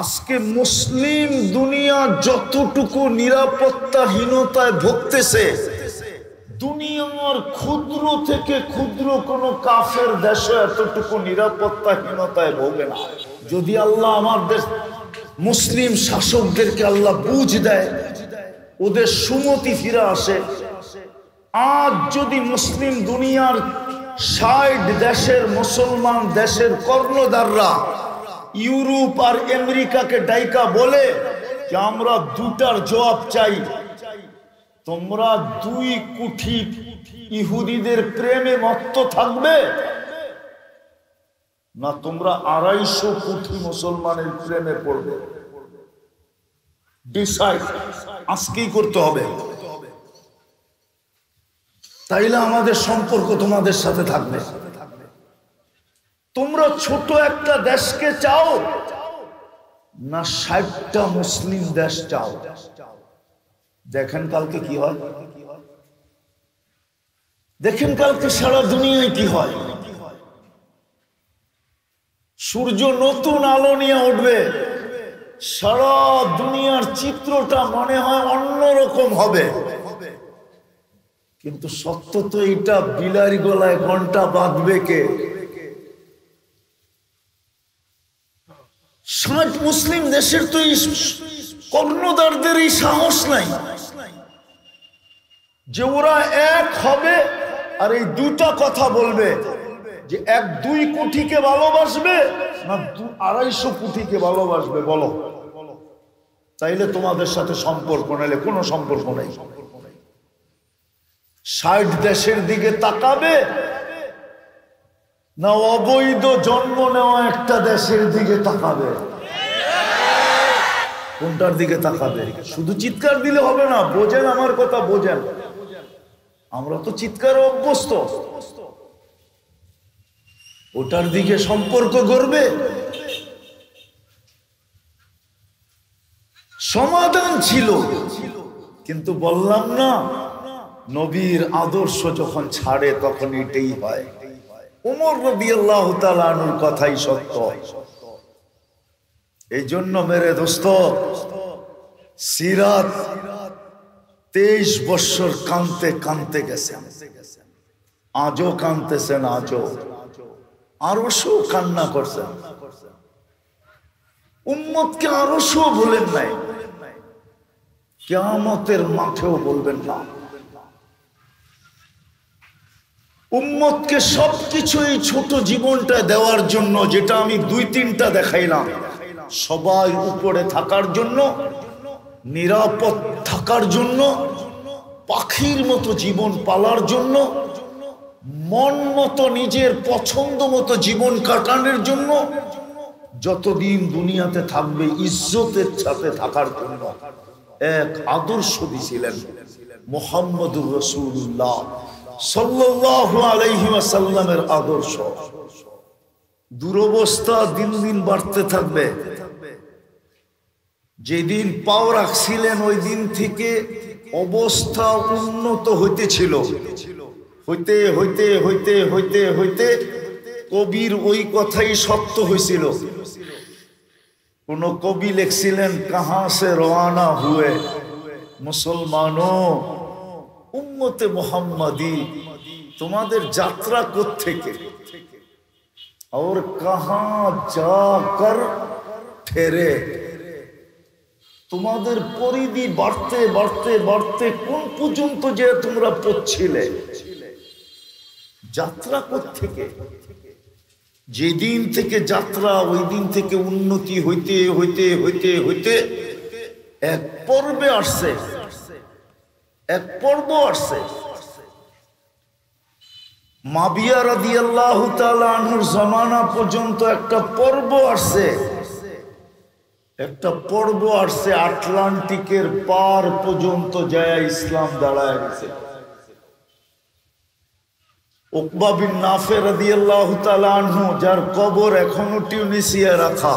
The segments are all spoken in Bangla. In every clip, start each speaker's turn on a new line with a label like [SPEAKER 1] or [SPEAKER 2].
[SPEAKER 1] আজকে মুসলিম দুনিয়া যতটুকু নিরাপত্তাহীনতায় ভুগতেছে, দুনিয়ার ক্ষুদ্র থেকে ক্ষুদ্র কোন কাফের দেশে এতটুকু নিরাপত্তাহীনতায় ভোগে না। যদি আল্লাহ আমার দেশ মুসলিম শাসকদেরকে আল্লাহ বুঝ দেয়, ওদের সুমতি ফিরে আসে, আজ যদি মুসলিম দুনিয়ার ৬০ দেশের মুসলমান দেশের কর্ণধাররা ইউরোপ আর আমেরিকাকে ডাইকা বলে যে আমরা দুটার জবাব চাই, তোমরা ২ কোটি ইহুদিদের প্রেমে মত্ত থাকবে না তোমরা ২৫০ কোটি মুসলমানের প্রেমে পড়বে? ডিসাইড আজকেই করতে হবে। তাইলে আমাদের সম্পর্ক তোমাদের সাথে থাকবে। তোমরা ছোট একটা দেশকে চাও না ৬০টা মুসলিম দেশ চাও? দেখেন কালকে কি হয়, দেখেন কালকে সারা দুনিয়ায় কি হয়। সূর্য নতুন আলো নিয়ে উঠবে, সারা দুনিয়ার চিত্রটা মনে হয় অন্যরকম হবে, কিন্তু সত্য তো এটা বিলারি গলায় ঘন্টা বাঁধবে কে? ৬০ মুসলিম দেশের তো কর্ণধারদের এই সাহস নাই যে ওরা এক হবে আর এই দুটা কথা বলবে যে ১-২ কোটিকে ভালোবাসবে না ২৫০ কোটিকে ভালোবাসবে। বলো, তাইলে তোমাদের সাথে সম্পর্ক, নাইলে কোনো সম্পর্ক নাই। ৬০ দেশের দিকে তাকাবে না অবৈধ জন্ম নেওয়া একটা দেশের দিকে তাকাবে? কোনটার দিকে তাকাবে? শুধু চিৎকার দিলে হবে না, বোঝেন আমার কথা, বোঝেন। আমরা তো চিৎকারে অভ্যস্ত, ওটার দিকে সম্পর্ক গড়বে। সমাধান ছিল, কিন্তু বললাম না, নবীর আদর্শ যখন ছাড়ে তখন এটাই হয়। ওমর রাদিয়াল্লাহু তাআলা আনহুর কথাই সত্য। এই জন্য মেরে দোস্ত, সিরাত ২৩ বছর কাঁদতে কাঁদতে গেছেন, আজও কাঁদতেছেন, আজও আরশও কান্না করছেন। উম্মতকে আরশও বলেন নাই, কিয়ামতের মাঠেও বলবেন না। উম্মতকে সবকিছু এই ছোট জীবনটা দেওয়ার জন্য, যেটা আমি ২-৩টা দেখাইলাম, সবাই উপরে থাকার জন্য, নিরাপদ থাকার জন্য, পাখির মতো জীবন পালার জন্য, মন মতো নিজের পছন্দ মতো জীবন কাটানোর জন্য, যতদিন দুনিয়াতে থাকবে ইজ্জতের সাথে থাকার জন্য এক আদর্শ দিয়েছিলেন মুহাম্মদুর রাসূলুল্লাহ সাল্লাল্লাহু আলাইহি ওয়াসাল্লামের আদর্শ। দুরবস্থা দিন দিন বাড়তে থাকবে। যেদিন পাও রাখছিলেন ওই দিন থেকে অবস্থা উন্নত হইতেছিল, হইতে হইতে হইতে হইতে হইতে কবির ওই কথাই সত্য হয়েছিল। কোন কবি লিখছিলেন, কাহা সে রওয়ানা হুয়ে মুসলমানো উম্মতে মুহাম্মাদি, তোমাদের যাত্রা কোত্থেকে और कहां जाकर ठहरे, তোমাদের পরিধি বাড়তে বাড়তে বাড়তে কোন পর্যন্ত যে তোমরা পৌঁছিলে, যাত্রা কোত্থেকে? যেদিন থেকে যাত্রা ওই দিন থেকে উন্নতি হইতে হইতে হইতে হইতে এক পর্বে আসছে, এক পর্ব আসছে। মাবিয়া রাদিয়াল্লাহু তাআলা আনহুর জামানা পর্যন্ত একটা পর্ব আসছে, একটা পর্ব আসছে আটলান্টিকের পার পর্যন্ত যায় ইসলাম দাঁড়ায় গেছে। উকবা বিন নাফে রাদিয়াল্লাহু তাআলা আনহু, যার কবর এখনো টিউনিসিয়া রাখা,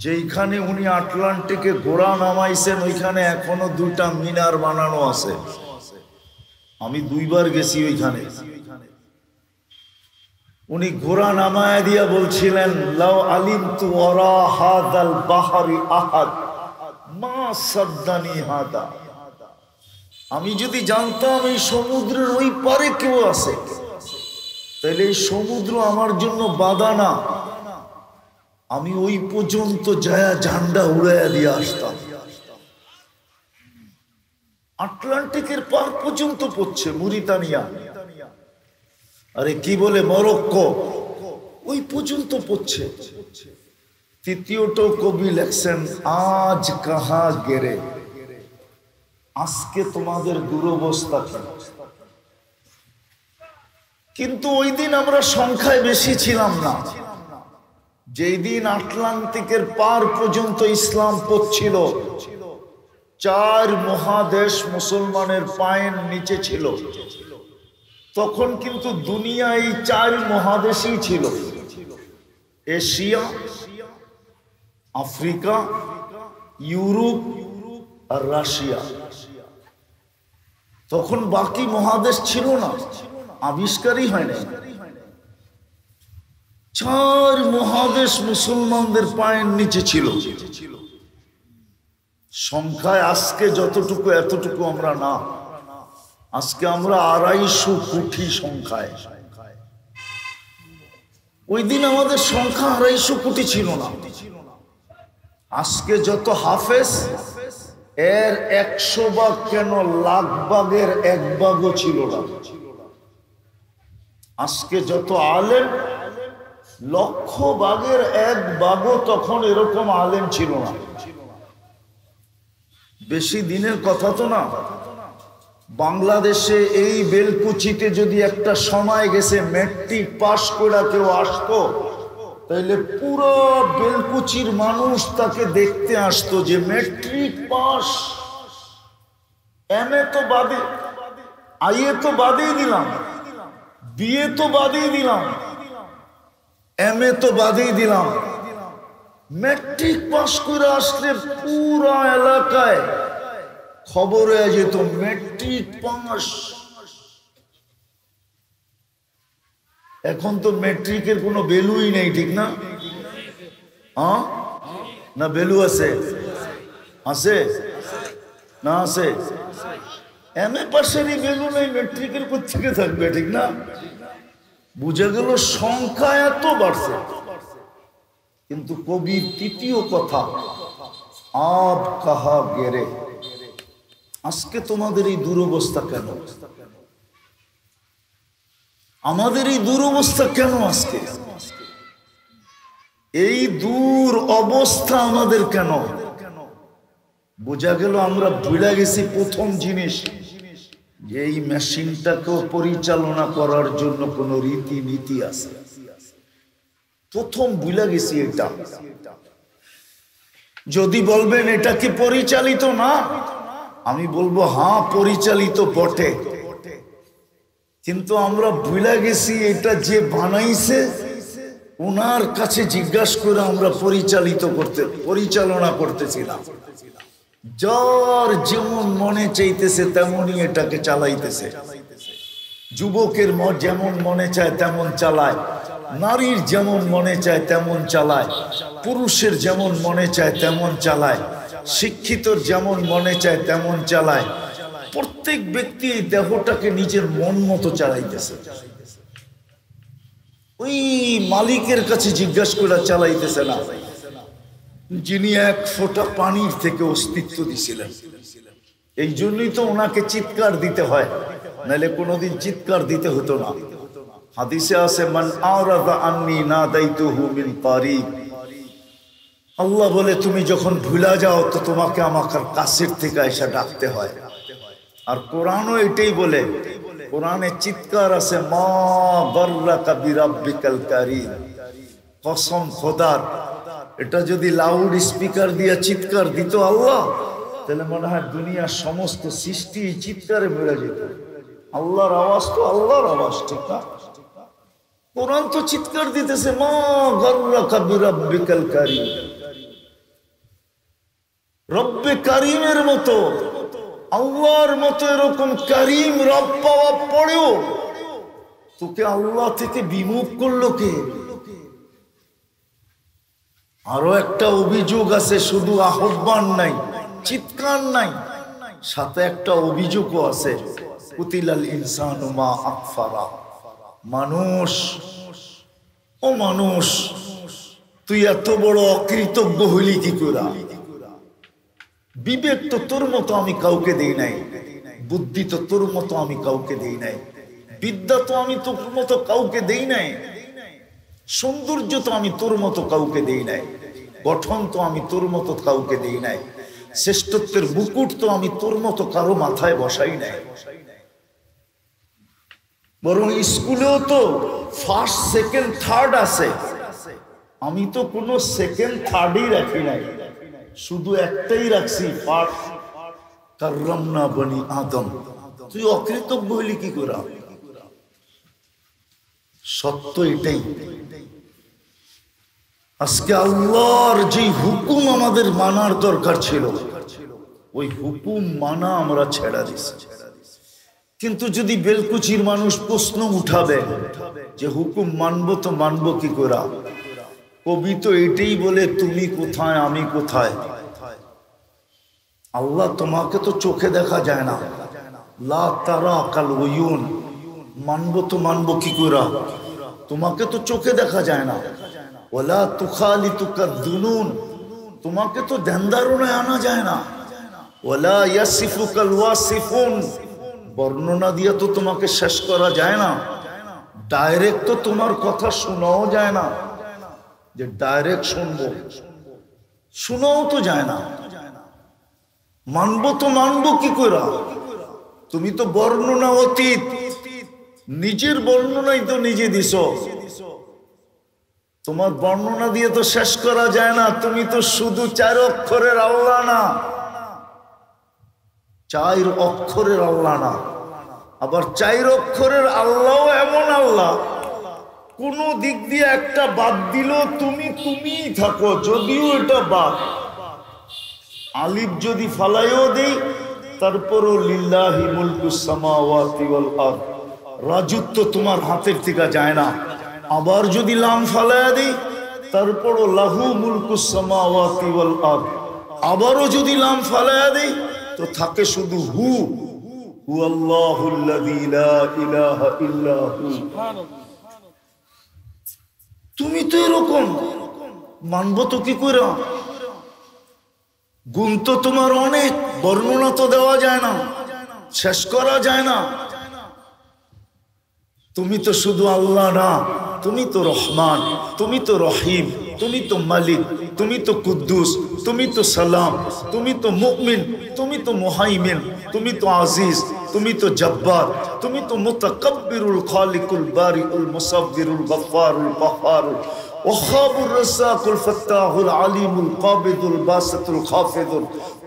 [SPEAKER 1] যেখানে উনি আটলান্টিকে ঘোড়া নামাইছেন, ওইখানে এখনো 2টা মিনার বানানো আছে। আমি 2 বার গেছি ওইখানে। উনি ঘোড়া নামায় দিয়া বলছিলেন, লাউ আলিমতু ওয়ারা হাদাল বাহরি আহাদ মা সাদ্দানি হাদা। আমি যদি জানতাম এই সমুদ্রের ওই পারে কেউ আছে, তাহলে এই সমুদ্র আমার জন্য বাধা না, আমি ওই পর্যন্ত যায়া ঝান্ডা উড়াইয়া দিয়ে আসতাম। আটলান্টিকের পার পর্যন্ত পড়ছে মরিতানিয়া, আরে কি বলে মরক্কো, ওই পর্যন্ত পড়ছে। তৃতীয়টো কবি লেখছেন, আজ কাহা গেরে, আজকে তোমাদের দুরবস্থা কি। কিন্তু ওই দিন আমরা সংখ্যায় বেশি ছিলাম না। যেই দিন আটলান্টিকের পার পর্যন্ত ইসলাম পৌঁছিল, 4 মহাদেশ মুসলমানের পায়ের নিচে ছিল। তখন কিন্তু দুনিয়া এই 4 মহাদেশই ছিল, এশিয়া, আফ্রিকা, ইউরোপ আর রাশিয়া। তখন বাকি মহাদেশ ছিল না, আবিষ্কারই হয় না। 4 মহাদেশ মুসলমানদের পায়ের নিচে ছিল। সংখ্যায় আজকে যতটুকু এতটুকু আমরা না, আজকে আমরা 250 কোটি সংখ্যায়। ওই দিন আমাদের সংখ্যা 250 কোটি ছিল না। আজকে যত হাফেজ, এর 100 ভাগ কেন লাখ ভাগের 1 ভাগও ছিল না। আজকে যত আলেম, লক্ষ ভাগের 1 ভাগও তখন এরকম আলেম ছিল না। বেশি দিনের কথা তো না। বাংলাদেশে এই বেলকুচিতে যদি একটা সময় গেছে ম্যাট্রিক পাশ করে কেউ আসতো, তাইলে পুরো বেলকুচির মানুষ তাকে দেখতে আসতো যে ম্যাট্রিক পাস। এমএ তো বাদে, আইএ তো বাদেই দিলাম, বিএ তো বাদেই দিলাম, এমএ তো বাদেই দিলাম, ম্যাট্রিক পাস করে আসলে পুরা এলাকায় খবর হয়ে যেত ম্যাট্রিক পাস। এখন তো ম্যাট্রিকের কোনো ভ্যালুই নেই, ঠিক না? না ভ্যালু আছে? আছে না আছে? এমএ পাশেরই ভ্যালু নেই, ম্যাট্রিকের কোত্থেকে থাকবে, ঠিক না? বুঝা গেল সংখ্যা এত বাড়ছে। কিন্তু কবির তৃতীয় কথা, আব কাহা গেরে, আজকে তোমাদের এই দুরবস্থা কেন? আমাদের এই দুরবস্থা কেন আজকে? এই দূর অবস্থা আমাদের কেন? বোঝা গেল আমরা ভুলে গেছি প্রথম জিনিস, যে এই মেশিনটাকেও পরিচালনা করার জন্য কোনো রীতি নীতি আছে। প্রথম ভুলে গেছি এটা। যদি বলবেন এটা কি পরিচালিত না, আমি বলবো হ্যাঁ পরিচালিত বটে, কিন্তু আমরা ভুলে গেছি এটা যে বানাইছে ওনার কাছে জিজ্ঞাসা করে আমরা পরিচালনা করতেছিলাম। যার যেমন মনে চাইতেছে তেমনই এটাকে চালাইতেছে। যুবকের যেমন মনে চায় তেমন চালায়, নারীর যেমন মনে চায় তেমন চালায়, পুরুষের যেমন মনে চায় তেমন চালায়, শিক্ষিতর যেমন মনে চায় তেমন চালায়। প্রত্যেক ব্যক্তি এই দেহটাকে নিজের মন মতো চালাইতেছে। ওই মালিকের কাছে জিজ্ঞাসা করে চালাইতেছে না, যিনি 1 ফোঁটা পানির থেকে অস্তিত্ব দিছিলেন। এই জন্যই তো ওনাকে চিৎকার দিতে হয়, নাহলে কোনোদিন চিৎকার দিতে হতো না। হাদিসে আছে, মান আরাদা আন্নি নাদাইতুহু মিন কারিব। আল্লাহ বলে তুমি যখন ভুলা যাও তো তোমাকে আমার কাছের থেকে এসে ডাকতে হয়। আর কোরআনও এটাই বলে, কোরআনে চিৎকার আছে, মা গাররাকা বিরাব্বিকাল কারীম, কসম খোদার। এটা যদি লাউড স্পিকার দিয়ে চিৎকার দিত আল্লাহ, তাহলে মনে হয় দুনিয়ার সমস্ত সৃষ্টি চিৎকারে বেড়ে যেত। আল্লাহর আওয়াজ তো আল্লাহর আওয়াজ, ঠিক না? কোরআন তো চিৎকার দিতেছে, মা গাররাকা বিরাব্বিকাল কারীম। রব্বে কারিমের মতো, আল্লাহর মতো এরকম কারিম রব পাওয়া পড়েও তোকে আল্লাহ থেকে বিমুখ করলো কে? আরো একটা অভিযোগ আছে, শুধু আহ্বান নাই, চিৎকার নাই, সাথে একটা অভিযোগও আছে। কুতিলাল ইনসানু মা আকফারা। মানুষ, ও মানুষ, তুই এত বড় অকৃতজ্ঞ হইলি কি করে? বিবেক তো তোর মতো আমি কাউকে দেই নাই, বুদ্ধি তো তোর মতো আমি কাউকে দেই নাই, বিদ্যা তো আমি তোর মতো কাউকে দেই নাই, সৌন্দর্য তো আমি তোর মতো কাউকে দেই নাই, গঠন তো আমি তোর মতো কাউকে দেই নাই, শ্রেষ্ঠত্বের মুকুট তো আমি তোর মতো কারো মাথায় বসাই নাই। বরং স্কুলেও তো ফার্স্ট সেকেন্ড থার্ড আছে, আমি তো কোনো সেকেন্ড থার্ডই রাখি নাই, শুধু একটাই রাখছি, ফার্স্ট। কাররামনা বনি আদম। তুই অকৃতজ্ঞ হইলি কি করে? সত্য এটাই। আজকে আল্লাহর যে হুকুম আমাদের মানার দরকার ছিল, ওই হুকুম মানা আমরা ছেড়া দিছি। কিন্তু যদি বেলকুচির মানুষ প্রশ্ন উঠাবে যে হুকুম মানবো তো মানবো কি করে, কবি তো এটাই বলে, তুমি কোথায় আমি কোথায়। আল্লাহ তোমাকে তো চোখে দেখা যায় না, লা তারা কাল উয়ুন। মানবো তো মানবো কি করে, তোমাকে তো চোখে দেখা যায় না। ওয়ালা তুখালিতুকা দুনুন, তোমাকে তো ধ্যান ধারণায় আনা যায় না। ওয়ালা ইয়াসিফুকাল ওয়াসিফুন, বর্ণনা দিয়ে তো তোমাকে শেষ করা যায় না। ডাইরেক্ট তো তোমার কথা শোনাও যায় না, যে ডাইরেক্ট শুনবো, শোনাও তো যায় না। মানবো তো মানবো কি করে, তুমি তো বর্ণনা অতীত, নিজের বর্ণনাই তো নিজে দিছ, তোমার বর্ণনা দিয়ে তো শেষ করা যায় না। তুমি তো শুধু 4 অক্ষরের আল্লাহ না, 4 অক্ষরের আল্লাহ না। আবার 4 অক্ষরের আল্লাহও এমন আল্লাহ, কোন দিক দিয়ে একটা বাদ দিল তুমিই থাকো, যদিও এটা বাদ। আলিফ যদি ফালাইও দেই, তারপরও লিল্লাহি মুলকুস সামাওয়াতি ওয়াল আরদ, রাজত্ব তোমার হাতের থেকে যায় না। আবার যদি লাম ফালাইয়া দিই, তারপরও লাহু মুলকুস সামাওয়াতি ওয়াল আরদ, আবারও যদি লাম ফালাইয়া দিই, তো থাকে শুধু হু, হু আল্লাহুল্লাযী লা ইলাহা ইল্লা হু। তুমি তো এরকম, মানবো তো কি করে? গুণ তো তোমার অনেক, বর্ণনা তো দেওয়া যায় না, শেষ করা যায় না। তুমি তো শুধু আল্লাহ না, তুমি তো রহমান, তুমি তো রহিম, তুমি তো মালিক, তুমি তো কুদ্দুস, তুমি তো সালাম, তুমি তো মুমিন, তুমি তো মুহাইমিন, তুমি তো আজিজ, তুমি তো জব্বার, তুমি তো মুতাকাব্বিরুল খালিকুল বারিউল মুসাব্বিরুল গফফারুল কহ্হারুল وخاب الرزاق الفتاح العليم القابض الباسط الخافض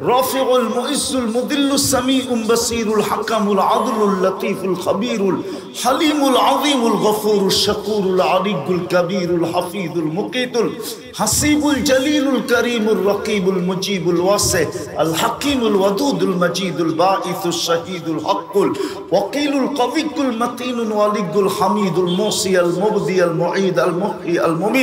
[SPEAKER 1] الرافع المؤز المذل السميع البصير الحكم العدل اللطيف الخبير الحليم العظيم الغفور الشكور العلي الكبير الحفيظ المقيت الحسيب الجليل الكريم الرقيب المجيب الواسع الحكيم الودود المجيد الباعث الشهيد الحق الوكيل القوي المتين الولي الحميد الموصي المبدي المعيد المحيي المميت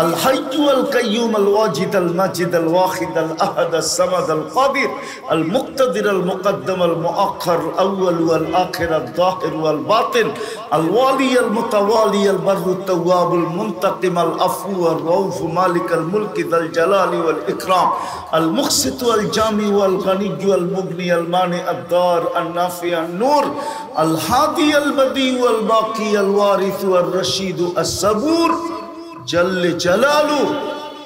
[SPEAKER 1] الحي القيوم الواجد الماجد الواحد الأحد الصمد القادر المقتدر المقدم المؤخر الأول والآخر الظاهر والباطن الوالي المتوالي البر التواب المنتقم العفو الرؤوف مالك الملك ذا الجلال والإكرام المقسط والجامع والغني والمغني المانع الدار النافع النور الهادي البديع والباقي الوارث والرشيد الصبور জাল্লে জালালু।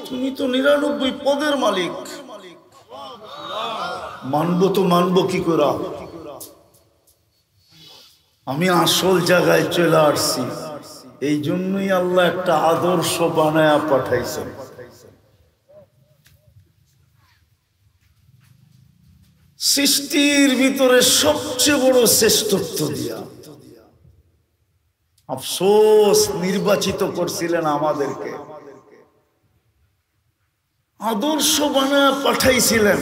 [SPEAKER 1] তুমি তো 99 পদের মালিক, মানবো তো মানবো কি করে? আমি আসল জায়গায় চলে আসছি, এই জন্যই আল্লাহ একটা আদর্শ বানায়া পাঠাইছেন। সৃষ্টির ভিতরে সবচেয়ে বড় শ্রেষ্ঠত্ব দিয়া আফসোস নির্বাচিত করছিলেন আমাদেরকে, আদর্শ বানায় পাঠাইছিলেন।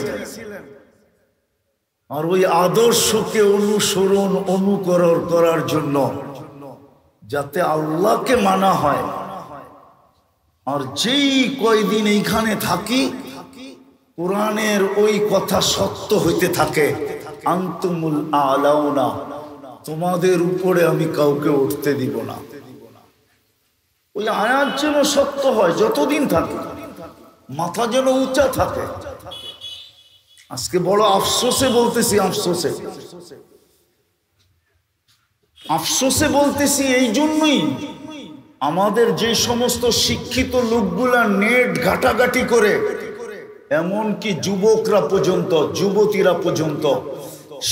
[SPEAKER 1] আর ওই আদর্শকে অনুসরণ অনুকরণ করার জন্য যাতে আল্লাহকে মানা হয়। আর যেই কয়দিন এইখানে থাকি কোরআনের ওই কথা সত্য হইতে থাকে, আনতুমুল আলাউনা, তোমাদের উপরে আমি কাউকে উঠতে দিব না। ওই আয়াত যেন সত্য হয় যতদিন থাকে, মাথা যেন উঁচা থাকে। আজকে বড় আফসোসে বলতেছি, আফসোসে বলতেছি এই জন্যই, আমাদের যে সমস্ত শিক্ষিত লোকগুলা নেট ঘাটাঘাটি করে, এমনকি যুবকরা পর্যন্ত, যুবতীরা পর্যন্ত,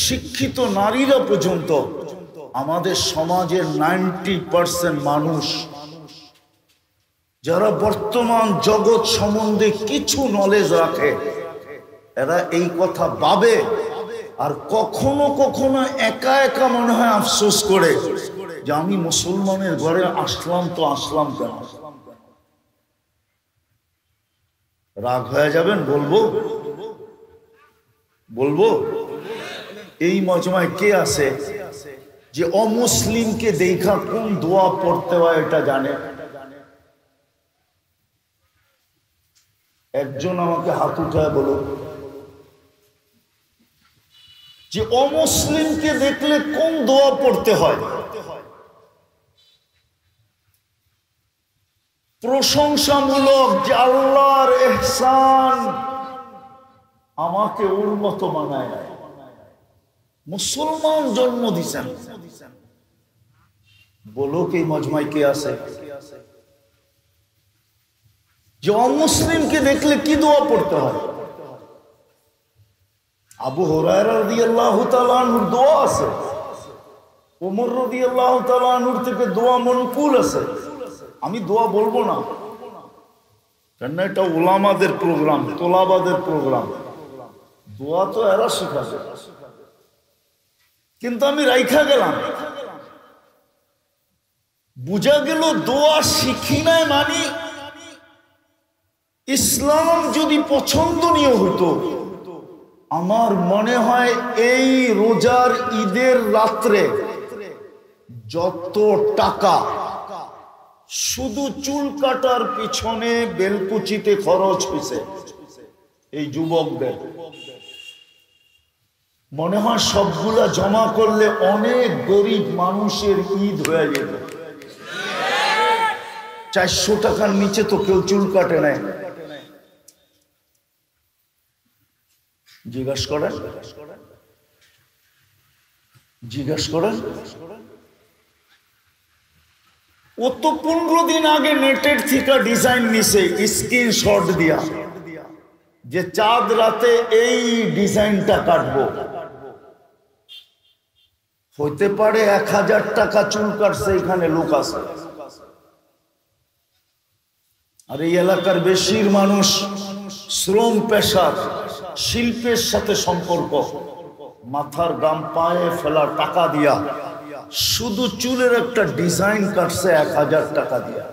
[SPEAKER 1] শিক্ষিত নারীরা পর্যন্ত, আমাদের সমাজের 90% মানুষ যারা বর্তমান জগৎ সম্বন্ধে কিছু নলেজ রাখে, এরা এই কথা ভাবে। আর কখনো কখনো একা একা মনে হয় আফসোস করে যে আমি মুসলমানের ঘরে আসলাম তো আসলাম কেন। রাগ হয়ে যাবেন, বলবো এই মজমায় কে আছে যে অমুসলিমকে দেখা কোন দোয়া পড়তে হয় এটা জানে? একজন আমাকে হাত উঠায় বলুন যে অমুসলিমকে দেখলে কোন দোয়া পড়তে হয়। প্রশংসামূলক, যে আল্লাহর ইহসান আমাকে ওর মতো বানায়, মুসলমান জন্ম দিছেন। বলো কি মজমায় কে আছে যে অমুসলিমকে দেখলে কি দোয়া পড়তে হয়? আবু হুরায়রা রাদিয়াল্লাহু তাআলা আনহুর দোয়া আছে, ওমর রাদিয়াল্লাহু তাআলা আনহুর থেকে দোয়া মনকুল আছে। আমি দোয়া বলবো না, কেন এটা উলামাদের প্রোগ্রাম, তোলাবাদের প্রোগ্রাম। দোয়া তো এরা শিখাবে, কিন্তু আমি রাইখা গেলাম। বুঝা গেল দোয়া শিখি নাই মানে ইসলাম যদি পছন্দনীয় হতো, আমার মনে হয় এই রোজার ঈদের রাত্রে যত টাকা শুধু চুল কাটার পিছনে বেলকুচিতে খরচ হয়েছে এই যুবকদের, মনে হয় সবগুলা জমা করলে অনেক গরিব মানুষের ঈদ হয়ে যেত। 400 টাকার নিচে তো কেউ চুল কাটে নাই। জিজ্ঞাসা করেন ও তো 15 দিন আগে নেটের থেকে ডিজাইন নিছে স্ক্রিনশট দিয়া, যে চাঁদ রাতে এই ডিজাইনটা কাটবো। হইতে পারে 1000 টাকা চুল কাটছে এখানে লোক আছে। আর এই এলাকার বেশির মানুষ শ্রম পেশার, শিল্পের সাথে সম্পর্ক, মাথার গাম পায়ে ফেলা টাকা দিয়া শুধু চুলের একটা ডিজাইন কাটছে 1000 টাকা দিয়া।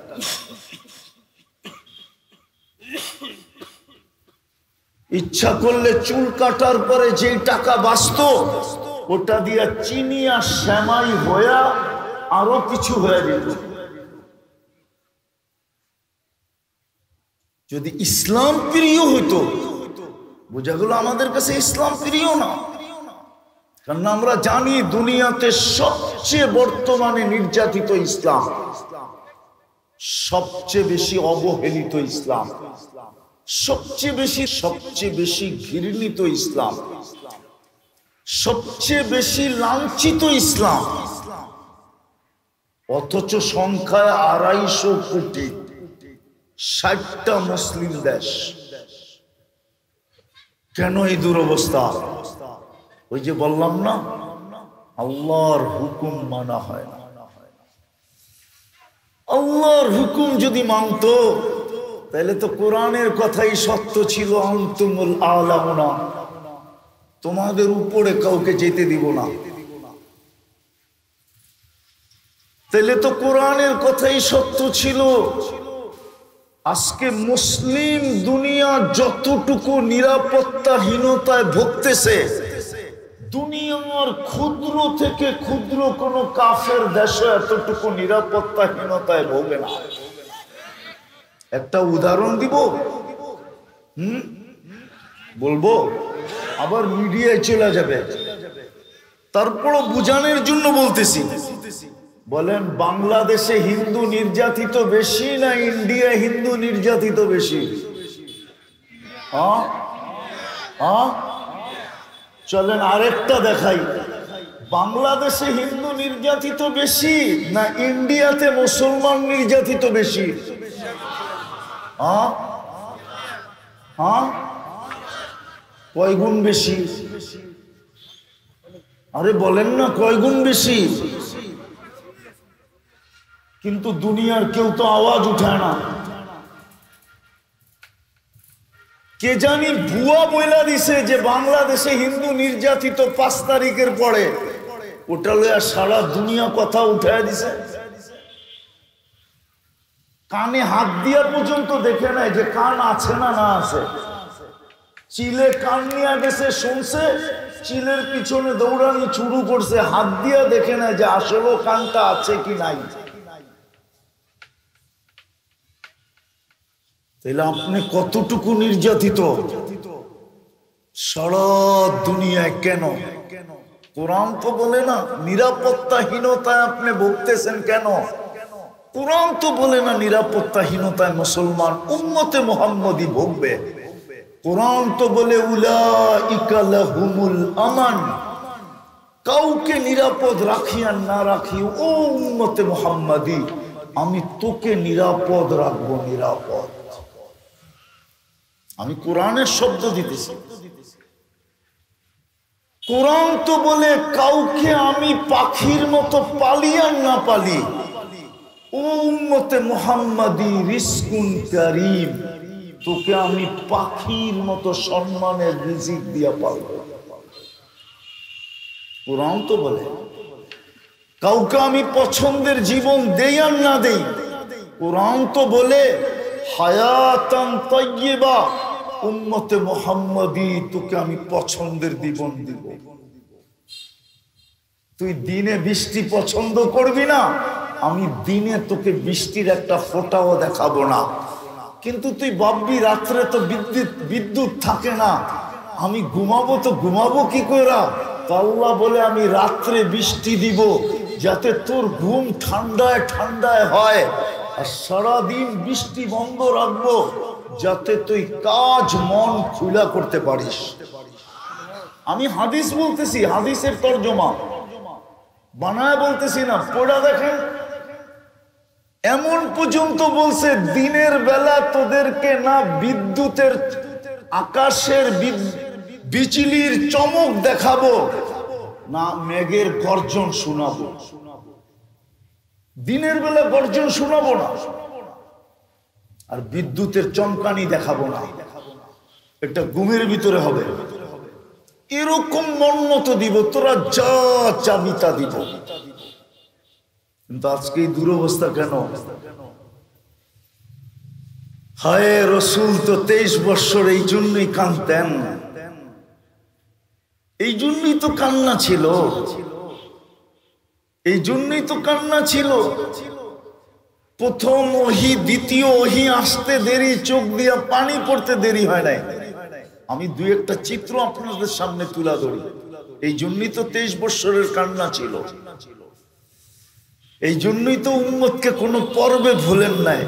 [SPEAKER 1] ইচ্ছা করলে চুল কাটার পরে যেই টাকা বাঁচতো ওটা দিয়া চিনি আর শ্যামাই হইয়া আরো কিছু হয়ে যেত। যদি ইসলাম প্রিয় হইতো, বোঝা গেল আমাদের কাছে ইসলাম প্রিয় না। কারণ আমরা জানি দুনিয়াতে সবচেয়ে বর্তমানে নির্যাতিত ইসলাম, সবচেয়ে বেশি অবহেলিত ইসলাম, সবচেয়ে বেশি ঘৃণিত ইসলাম, সবচেয়ে বেশি লাঞ্ছিত ইসলাম। অথচ সংখ্যায় 250 কোটি, 60টা মুসলিম দেশ। কেন এই দুরবস্থা? ওই যে বললাম না, আল্লাহর হুকুম মানা হয় না। আল্লাহর হুকুম যদি মানত তাহলে তো কোরআনের কথাই সত্য ছিল, আনতুমুল আলাউনা, তোমাদের উপরে কাউকে যেতে দিব না। তাহলে তো কোরআনের কথাই সত্য ছিল। আজকে মুসলিম দুনিয়া যতটুকু নিরাপত্তাহীনতায় ভুগতেছে, দুনিয়ার ক্ষুদ্র থেকে ক্ষুদ্র কোন কাফের দেশে এতটুকু নিরাপত্তাহীনতায় ভোগে না। একটা উদাহরণ দিব, বলবো, আবার মিডিয়ায় চলে যাবে, তারপরও বুঝানোর জন্য বলতেছি। বলেন, বাংলাদেশে হিন্দু নির্যাতিত বেশি না ইন্ডিয়া হিন্দু নির্যাতিত বেশি? চলেন আরেকটা দেখাই। বাংলাদেশে হিন্দু নির্যাতিত বেশি না ইন্ডিয়াতে মুসলমান নির্যাতিত বেশি? কয় গুণ বেশি? আরে বলেন না, কয় গুণ বেশি? কিন্তু দুনিয়ার কেউ তো আওয়াজ উঠায় না। কে জানি ভুয়া বইলা দিছে যে বাংলাদেশে হিন্দু নির্যাতিত 5 তারিখের পরে, ওটা লইয়া সারা দুনিয়া কথা উঠায় দিছে। কানে হাত দিয়া পর্যন্ত দেখে নাই যে কান আছে না না আছে। চিলে কান নিয়ে গেছে, শুনছে, চিলের পিছনে দৌড়ানি শুরু করছে, হাত দিয়া দেখে নাই যে আসলে কানটা আছে কি নাই। তাহলে আপনি কতটুকু নির্যাতিত সারা দুনিয়ায়? কেন? কোরআন তো বলে না নিরাপত্তাহীনতায় আপনি ভুগতেছেন কেন? কোরআন তো বলে না নিরাপত্তাহীনতায় মুসলমান উম্মতে মুহাম্মদী ভুগবে। কোরআন তো বলে উলাইকা লাহুমুল আমান। কাউকে নিরাপদ রাখি আর না রাখি, ও উম্মতে মুহাম্মদী, আমি তোকে নিরাপদ রাখবো। নিরাপদ আমি কোরআনের শব্দ দিতেছি। কোরআন তো বলে কাউকে আমি পাখির মতো পালি আর না পালি, ও উম্মতে মুহাম্মাদি রিজকুন কারীম, তোকে আমি পাখির মতো সম্মানের রিজিক দিয়া পালবো। কোরআন তো বলে কাউকে আমি পছন্দের জীবন দেই আর না দেই। কোরআন তো বলে হায়াতান তাইয়্যিবা, উম্মতে মুহাম্মাদি তোকে আমি পছন্দের জীবন দিব। তুই দিনে বৃষ্টি পছন্দ করবি না, আমি দিনে তোকে বৃষ্টির একটা ফোঁটাও দেখাবো না। কিন্তু তুই ভাববি রাত্রে তো বিদ্যুৎ থাকে না, আমি ঘুমাবো তো ঘুমাবো কি করে? আল্লাহ বলে আমি রাত্রে বৃষ্টি দিব যাতে তোর ঘুম ঠান্ডায় ঠান্ডায় হয়, আর সারাদিন বৃষ্টি বন্ধ রাখবো যাতে তুই কাজ মন খুলা করতে পারিস। আমি হাদিস বলতেছি, হাদিসের তর্জমা বানায় বলতেছি না, পড়া দেখেন। এমন পর্যন্ত বলছে দিনের বেলা তোদেরকে না বিদ্যুতের আকাশের বিজলির চমক দেখাবো, না মেঘের গর্জন শোনাবো। দিনের বেলা গর্জন শোনাবো না, আর বিদ্যুতের চমকানি দেখাবো না, একটা ঘুমের ভিতরে হবে। এরকম মন মতো দিব, তোরা যা চাবি তা দিব। কিন্তু আজকে এই দুরবস্থা কেন? হায় রসুল তো 23 বৎসর এই জন্যই কাঁদতেন, এই জন্যই তো কান্না ছিল, এই জন্যই তো কান্না ছিল। প্রথম ওহি, দ্বিতীয় ওহি আসতে দেরি, চোখ দিয়া পানি পড়তে দেরি হয় নাই। আমি দুই একটা চিত্র আপনাদের সামনে তুলা ধরি। এই জন্যই তো 23 বৎসরের কান্না ছিল। এই জন্যই তো উম্মতকে কোনো পর্বে ভুলেন নাই,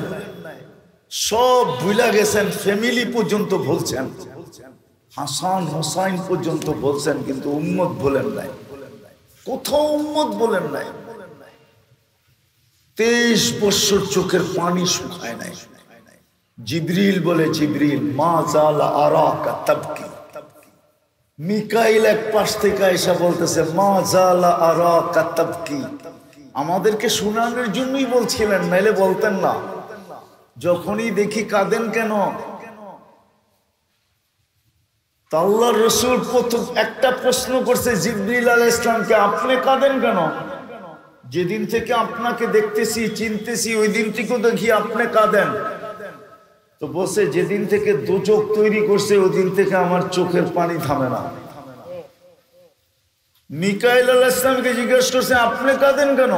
[SPEAKER 1] সব ভুলা গেছেন। ফ্যামিলি পর্যন্ত বলছেন, হাসান হোসাইন পর্যন্ত বলছেন, কিন্তু উম্মত বলেন নাই। কোথাও উম্মত বলেন নাই। 23 বৎসর চোখের পানি শুকায় নাই। জিবরিল বলে, জিবরিল মা জালা আরাকা তাবকি। মিকাইল এক পাশ থেকে এসে বলতেছে মা জালা আরাকা তাবকি। আমাদেরকে শোনানোর জন্যই বলছিলেন, নাইলে বলতেন না। যখনই দেখি কাঁদেন কেন? আল্লাহর রাসূল প্রথম একটা প্রশ্ন করছে জিবরিল আলাইহিস সালামকে, আপনি কাঁদেন কেন? যেদিন থেকে আপনাকে দেখতেছি চিনতেছি ওই দিন থেকে দেখি আপনি কাঁদেন। তো বসে যেদিন থেকে দোজখ তৈরি করছে ওই দিন থেকে আমার চোখের পানি থামে না। মিকাইল আলাইহিস সালামকে জিজ্ঞেস করছে আপনি কাঁদেন কেন?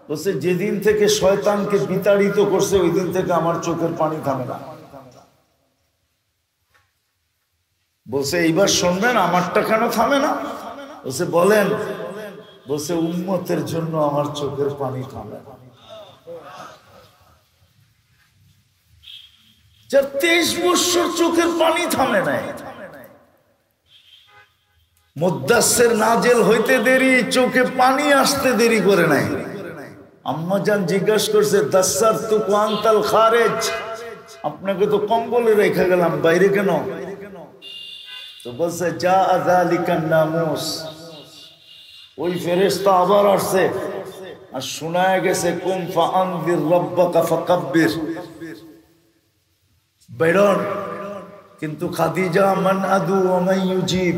[SPEAKER 1] বলছে যেদিন থেকে শয়তানকে বিতাড়িত করছে ওই দিন থেকে আমার চোখের পানি থামে না। বলছে এইবার শুনবেন আমারটা কেন থামে না? বলছে বলেন। বলছে উম্মতের জন্য আমার চোখের পানি থামে না। 23 বছর চোখের পানি থামে নাই। মুদ্দাসসির নাজেল হইতে দেরি, চোখে পানি আসতে দেরি করে নাই। আম্মা জান জিজ্ঞাসা করছে দাসসারতু আনতাল খারেজ, আপনাকে তো কম্বলে রেখে গেলাম, বাইরে কেন? তো বলছে যা যালিকান নামুস, ওই ফেরেশতা আবার আসছে আর শোনায় গেছে কুম ফাআনযির রাব্বাকা ফাকাব্বির, বেরোন। কিন্তু খাদিজা মান আদু ওয়া মান ইউজিব,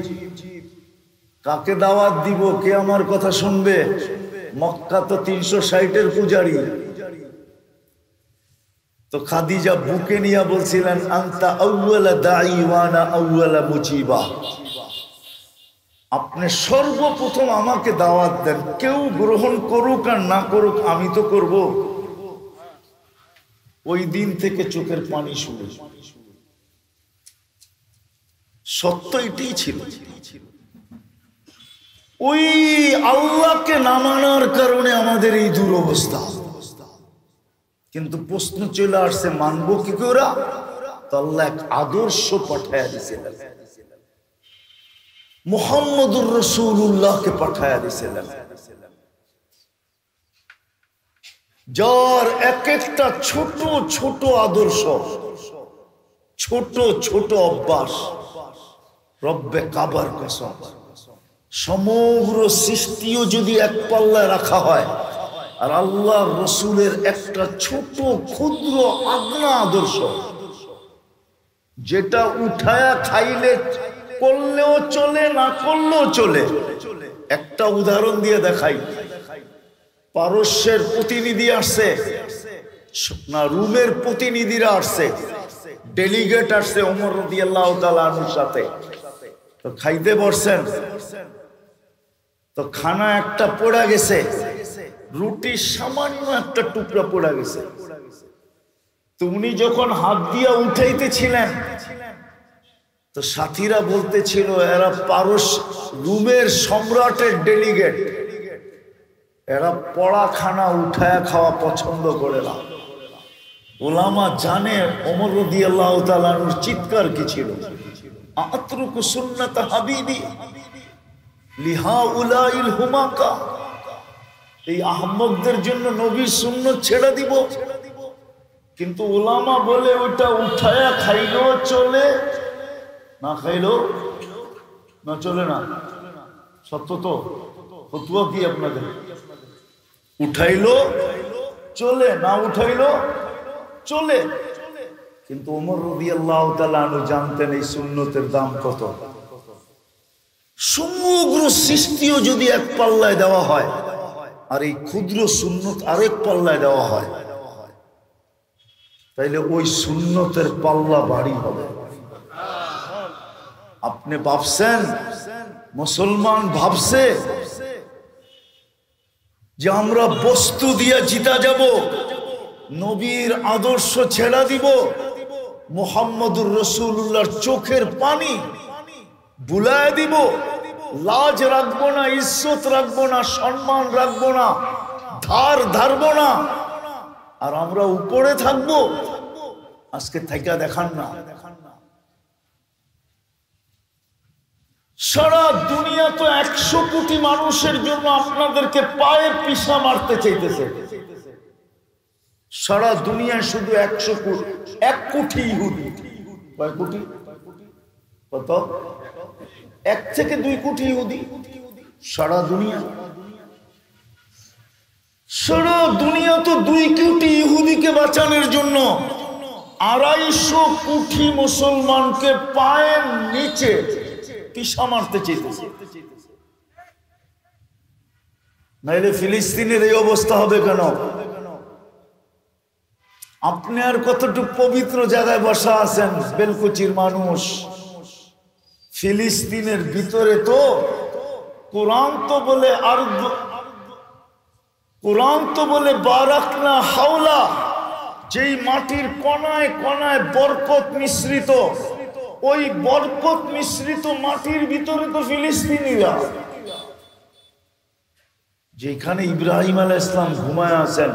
[SPEAKER 1] কাকে দাওয়াত দিব, কে আমার কথা শুনবে? মক্কা তো 360-এর পূজারি। তো খাদিজা বুকে নিয়ে বলছিলেন আনতা আউয়ালা দাঈ ওয়া আনা আউয়ালা মুজিবা, আপনি সর্বপ্রথম আমাকে দাওয়াত দেন, কেউ গ্রহণ করুক আর না করুক আমি তো করব। ওই দিন থেকে চোখের পানি শুরু। সত্য এটাই ছিল। ওই আল্লাহকে না মানার কারণে আমাদের এই দুরবস্থা। কিন্তু প্রশ্ন চলে আসছে মানবো কি করে? তো আল্লাহ এক আদর্শ পাঠায়া দিয়েছিলেন, মুহাম্মদুর রাসূলুল্লাহকে পাঠায়া দিয়েছিলেন, যার এক একটা ছোট ছোট আদর্শ, ছোট ছোট অভ্যাস, রব্বে কাবার কসম সমগ্র সৃষ্টিও যদি এক পাল্লায় রাখা হয় আর আল্লাহ রসুলের একটা ছোট ক্ষুদ্র আগনা আদর্শ, যেটা উঠায়া খাইলে করলেও চলে না করলেও চলে। একটা উদাহরণ দিয়ে দেখাই। পারস্যের প্রতিনিধি আসছে না, রুমের প্রতিনিধিরা আসছে, ডেলিগেট আসছে ওমর রাদিয়াল্লাহু তাআলা আনহুর সাথে। তো খাইতে বসছেন, তো খানা একটা পড়া গেছে, রুটি সামান্য একটা টুকরা পড়া গেছে। তো উনি যখন হাত দিয়া উঠাইতেছিলেন তো সাথীরা বলতেছিল এরা পারস্য রুমের সম্রাটের ডেলিগেট, এরা পড়া খানা উঠায়া খাওয়া পছন্দ করে না। ওলামা জানে ওমর রাদিয়াল্লাহু তাআলা আনহুর চিৎকার কি ছিল, আতরুকু সুন্নাত হাবিবি লিহাউলাইল হুমাকা, এই আহমকদের জন্য নবীর সুন্নাত ছেড়ে দিব। কিন্তু ওলামা বলে ওটা উঠায়া খাইলেও চলে না খাইলেও না চলে না। সত্য তো? ফতোয়া কি আপনাদের? উঠাইলো চলে, না উঠাইলো চলে। কিন্তু ওমর রাদিয়াল্লাহু তাআলা আনহু জানতেন এই সুন্নতের দাম কত। সমগ্র সৃষ্টিও যদি এক পাল্লায় দেওয়া হয় আর এই ক্ষুদ্র সুন্নত আরেক পাল্লায় দেওয়া হয়, তাইলে ওই সুন্নতের পাল্লা ভারী হবে। আপনি ভাবছেন, মুসলমান ভাবছে যে আমরা বস্তু দিয়ে জিতা যাব, নবীর আদর্শ ছেড়া দিব, মুহাম্মদুর রাসূলুল্লাহর চোখের পানি বুলায় দিব, লাজ রাখবো না, ইজ্জত রাখবো না, সম্মান রাখবো না, ধার ধারবো না, আর আমরা উপরে থাকবো। আজকে থাইকা দেখান না, সারা দুনিয়া তো 100 কোটি মানুষের জন্য আপনাদেরকে পায়ে পিষা মারতে চাইতেছে। সারা দুনিয়ায় শুধু 1 কোটি ইহুদি। কয় কোটি? কত? 1 থেকে 2 কোটি ইহুদি সারা দুনিয়া। সারা দুনিয়া তো 2 কোটি ইহুদিকে বাঁচানোর জন্য 250 কোটি মুসলমানকে পায়ের নিচে পিষা মারতে চাইতেছে। নাইলে ফিলিস্তিনের এই অবস্থা হবে কেন? আপনি আর কতটুকু পবিত্র জায়গায় বসা আছেন, বেলকুচির মানুষ। ফিলিস্তিনের ভিতরে তো কোরআন তো বলে আরদ, কোরআন তো বলে বারাকনা হাওলা, যেই মাটির কণায় কণায় বরকত মিশ্রিত, ওই বরকত মিশ্রিত মাটির ভিতরে তো ফিলিস্তিনিরা। যেখানে ইব্রাহিম আলাইহিস সালাম ঘুমায় আছেন,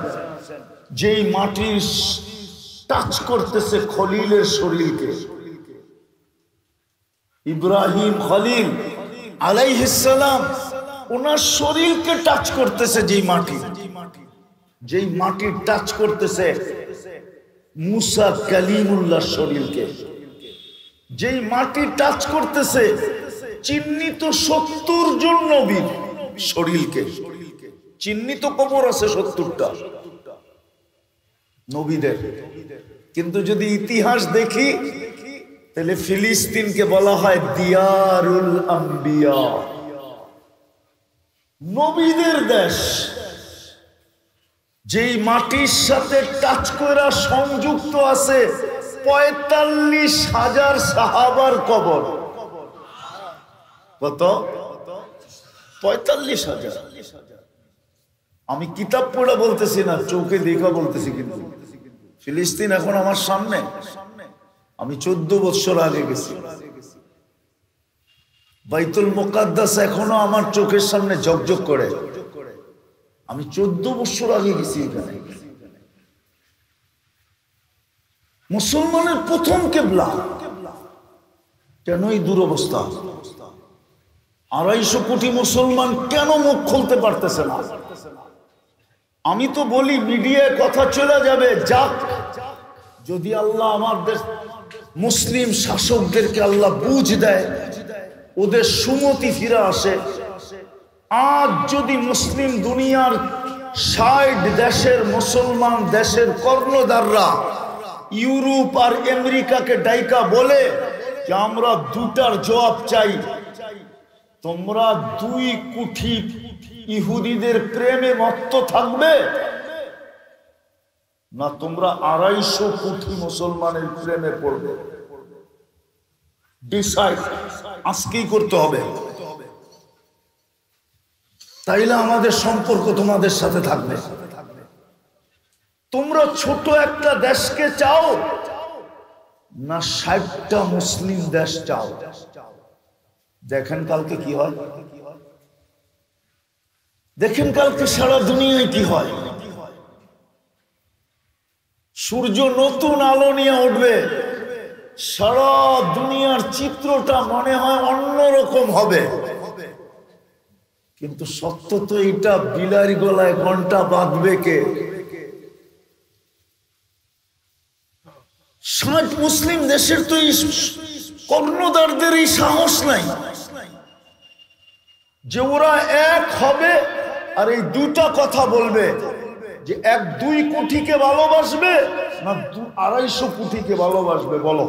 [SPEAKER 1] যেই মাটির টাচ করতেছে খলিলের শরীরকে, ইব্রাহিম খলিল আলাইহিস সালাম ওনার শরীরকে টাচ করতেছে, যেই মাটি, যেই মাটির টাচ করতেছে মুসা কালিমুল্লাহ শরীরকে, যেই মাটি টাচ করতেছে চিহ্নিত 70 জন নবীর শরীরকে। চিহ্নিত কবর আছে 70টা নবীদের, কিন্তু যদি ইতিহাস দেখি তাহলে ফিলিস্তিনকে বলা হয় দিয়ারুল আম্বিয়া, নবীদের দেশ। যেই মাটির সাথে টাচ করা সংযুক্ত আছে 45,000 সাহাবার কবর। কত? 45,000। আমি কিতাব পড়া বলতেছি না, চোখে দেখা বলতেছি। কিন্তু ফিলিস্তিন এখন আমার সামনে, আমি 14 বছর আগে গেছি। বাইতুল মুকাদ্দাস এখনো আমার চোখের সামনে ঝকঝক করে। আমি 14 বছর আগে গেছি এখানে। মুসলমানের প্রথম কিবলা, কেন এই দুরবস্থা? 250 কোটি মুসলমান কেন মুখ খুলতে পারতেছে না? আমি তো বলি মিডিয়ায় কথা চলে যাবে, যাক, যদি আল্লাহ আমাদের মুসলিম শাসকদেরকে আল্লাহ বুঝ দেয়, ওদের সুমতি ফিরে আসে। আজ যদি মুসলিম দুনিয়ার 60 দেশের মুসলমান দেশের কর্ণধাররা ইউরোপ আর আমেরিকাকে ডাইকা বলে যে আমরা দুটার জবাব চাই, তোমরা 2 কোটি ইহুদিদের প্রেমে মত্ত থাকবে না তোমরা 250 কোটি মুসলমানের প্রেমে পড়বে? ডিসাইড আজকেই করতে হবে। তাইলে আমাদের সম্পর্ক তোমাদের সাথে থাকবে। তোমরা ছোট একটা দেশকে চাও না 60টা মুসলিম দেশ চাও? দেখেন কালকে কি হয়, দেখেন কালকে সারা দুনিয়ায় কি হয়। সূর্য নতুন আলো নিয়ে উঠবে, সারা দুনিয়ার চিত্রটা মনে হয় অন্যরকম হবে। কিন্তু সত্য তো এটা, বিলারি গলায় ঘন্টা বাঁধবে কে? 60 মুসলিম দেশের তো কর্ণধারদের এই সাহস নাই যে ওরা এক হবে আর এই দুটা কথা বলবে যে 1-2 কোটিকে ভালোবাসবে না 250 কোটিকে ভালোবাসবে। বলো,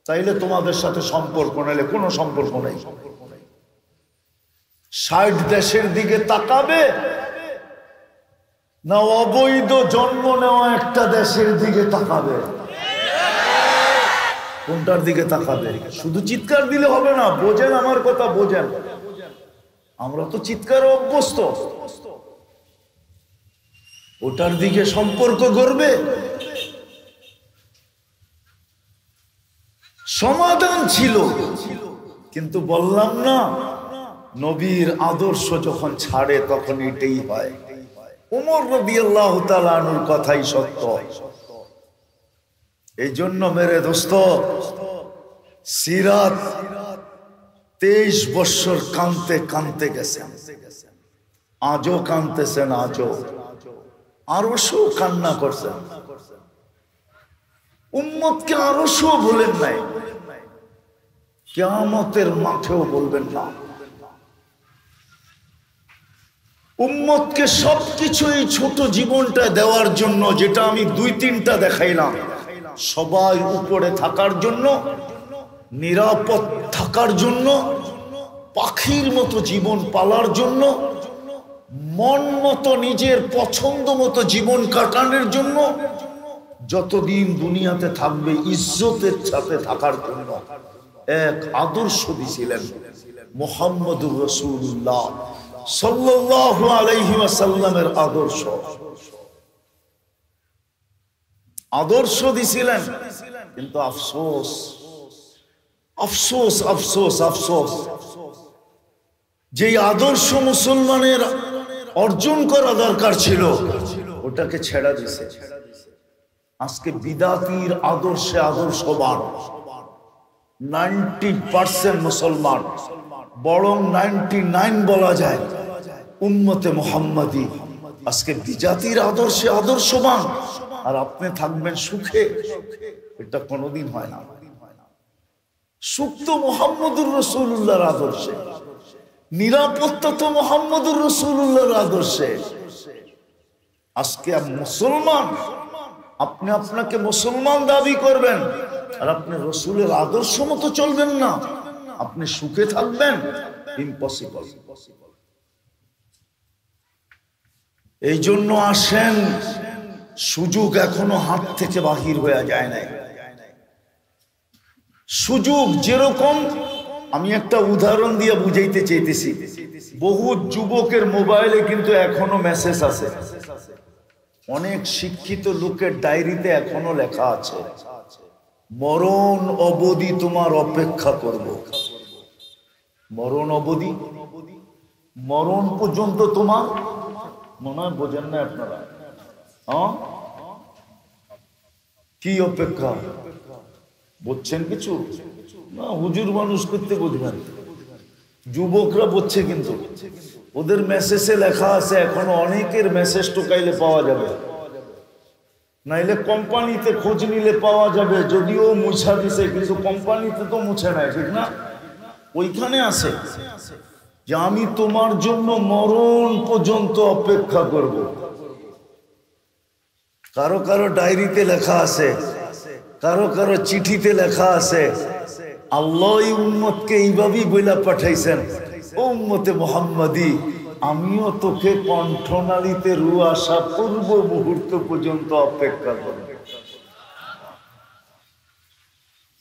[SPEAKER 1] তাইলে তোমাদের সাথে সম্পর্ক, নাইলে কোনো সম্পর্ক নাই। 60 দেশের দিকে তাকাবে না অবৈধ জন্ম নেওয়া একটা দেশের দিকে তাকাবে? কোনটার দিকে তাকাবে? শুধু চিৎকার দিলে হবে না, বোঝেন আমার কথা, বোঝেন। আমরা তো চিৎকার অভ্যস্ত, ওটার দিকে সম্পর্ক গড়বে। সমাধান ছিল, কিন্তু বললাম না, নবীর আদর্শ যখন ছাড়ে তখন এটাই হয়। ওমর রাদিয়াল্লাহু তাআলা আনহুর কথাই সত্য। এই জন্য মেরে দোস্ত, সিরাত 23 বছর কাঁদতে কাঁদতে গেছেন, আজও কাঁদতেছেন, আরো কান্না করছেন। উম্মতকে আরো বলেন নাই, কিয়ামতের মাঠেও বলবেন না। উম্মতকে সবকিছু এই ছোট জীবনটা দেওয়ার জন্য, যেটা আমি 2-3টা দেখাইলাম, সবাই উপরে থাকার জন্য, নিরাপদ থাকার জন্য, পাখির মতো জীবন পালার জন্য, মন মতো নিজের পছন্দ মতো জীবন কাটানোর জন্য, যতদিন দুনিয়াতে থাকবে ইজ্জতের সাথে থাকার জন্য এক আদর্শ দিয়েছিলেন। মুহাম্মদুর রাসূলুল্লাহ সাল্লাল্লাহু আলাইহি ওয়াসাল্লামের আদর্শ দিছিলেন। কিন্তু আফসোস আফসোস আফসোস আফসোস, যেই আদর্শ মুসলমানের অর্জন করা দরকার ছিল ওটাকে ছেড়া দিছে। আজকে বিদাতির আদর্শে আদর্শবান 90% মুসলমান, বরং 99 বলা যায় উম্মতে মুহাম্মাদি আজকে বিজাতির আদর্শে আদর্শবান, আর আপনি থাকবেন সুখে। এটা কোনোদিন হয় না। সুখ তো মুহাম্মদুর রাসূলুল্লাহর আদর্শে, নিরাপত্তা তো মুহাম্মদুর রাসূলুল্লাহর আদর্শে। আজকে মুসলমান, আপনি আপনাকে মুসলমান দাবি করবেন আর আপনি রসুলের আদর্শ মতো চলবেন না, আপনি সুখে থাকবেন? ইম্পসিবল। এই জন্য আসেন, সুযোগ এখনো হাত থেকে বাহির হয়ে যায় নাই। সুযোগ যেরকম, আমি একটা উদাহরণ দিয়ে বুঝাইতে চাইতেছি। বহু যুবকের মোবাইলে কিন্তু এখনো মেসেজ আছে, অনেক শিক্ষিত লোকের ডায়েরিতে এখনো লেখা আছে, মরণ অবধি তোমার অপেক্ষা করব। মরণ অবধি, মরণ পর্যন্ত তোমার, মনে হয় বোঝেন না আপনারা? কি অপেক্ষা বুঝছেন? কিছু না, হুজুর মানুষ করতে বুঝবেন, যুবকরা বুঝছে। কিন্তু ওদের মেসেজে লেখা আছে এখনো অনেকের মেসেজ টোকাইলে পাওয়া যাবে, নাইলে কোম্পানিতে খোঁজ নিলে পাওয়া যাবে। যদিও মুছা দিছে, কিন্তু কোম্পানিতে তো মুছে নাই, ঠিক না? ওইখানে আছে যে আমি তোমার জন্য মরণ পর্যন্ত অপেক্ষা করব। কারো কারো ডায়েরিতে লেখা আছে, কারো কারো চিঠিতে লেখা আছে। আল্লাহ উম্মতকে এইভাবেই বইলা পাঠাইছেন, ও উম্মতে মুহাম্মাদি, আমিও তোকে কণ্ঠনালীতে রু আসা পূর্ব মুহূর্ত পর্যন্ত অপেক্ষা করব।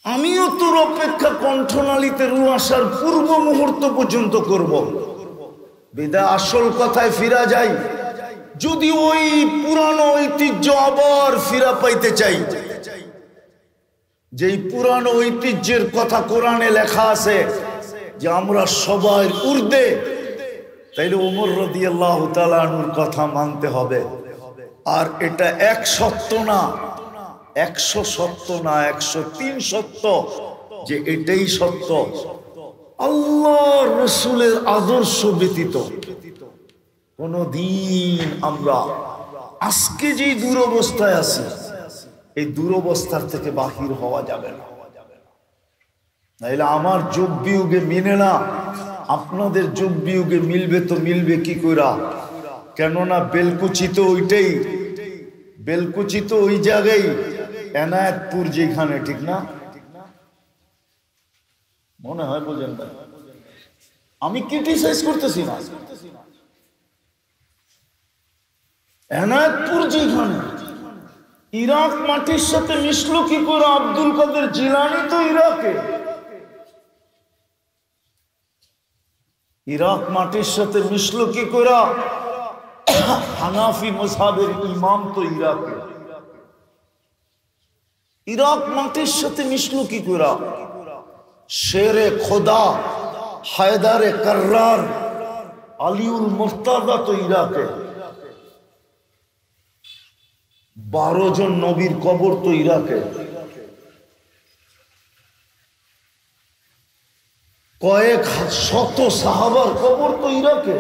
[SPEAKER 1] আমিও তোর অপেক্ষা কণ্ঠনালীতে রু আসার পূর্ব মুহূর্ত পর্যন্ত করব। বিদা আসল কথায় ফিরা যাই, যদি ওই পুরানো ঐতিহ্য আবার ফিরা পাইতে চাই, যেই পুরানো ঐতিহ্যের কথা কোরআনে লেখা আছে যে আমরা সবাই ঊর্ধ্বে, তাইলে ওমর রাদিয়াল্লাহু তাআলা আনহুর কথা মানতে হবে। আর এটা এক সত্য না, 100 সত্য না, 103 সত্য, যে এটাই সত্য। আল্লাহ রসুলের আদর্শ ব্যতীত কোনদিন আমরা আজকে যে দুরবস্থায় আছি, এই দুরবস্থার থেকে বাহির হওয়া যাবে না। নাইলে আমার যুগ বিয়োগে মিলে না, আপনাদের যুগ বিয়োগে মিলবে তো মিলবে কি কইরা? কেননা বেলকুচি তো ওইটাই, বেলকুচি তো ওই জায়গায়, এনায়েতপুর যেখানে, ঠিক না? মনে হয় বোঝেন না, আমি ক্রিটিসাইজ করতেছি না। এনায়েতপুর যেখানে, ইরাক মাটির সাথে মিশলো কি করে? আব্দুল কাদের জিলানী তো ইরাকে, ইরাক মাটির সাথে মিশলো কি করে? হানাফি মাযহাবের ইমাম তো ইরাকে, ইরাক মাটির সাথে মিশলো কি করে? শেরে খোদা হায়দারে কর্রার আলিউল মুর্তাজা তো ইরাকে, 12 জন নবীর কবর তো ইরাকে, কয়েক শত সাহাবার কবর তো ইরাকে।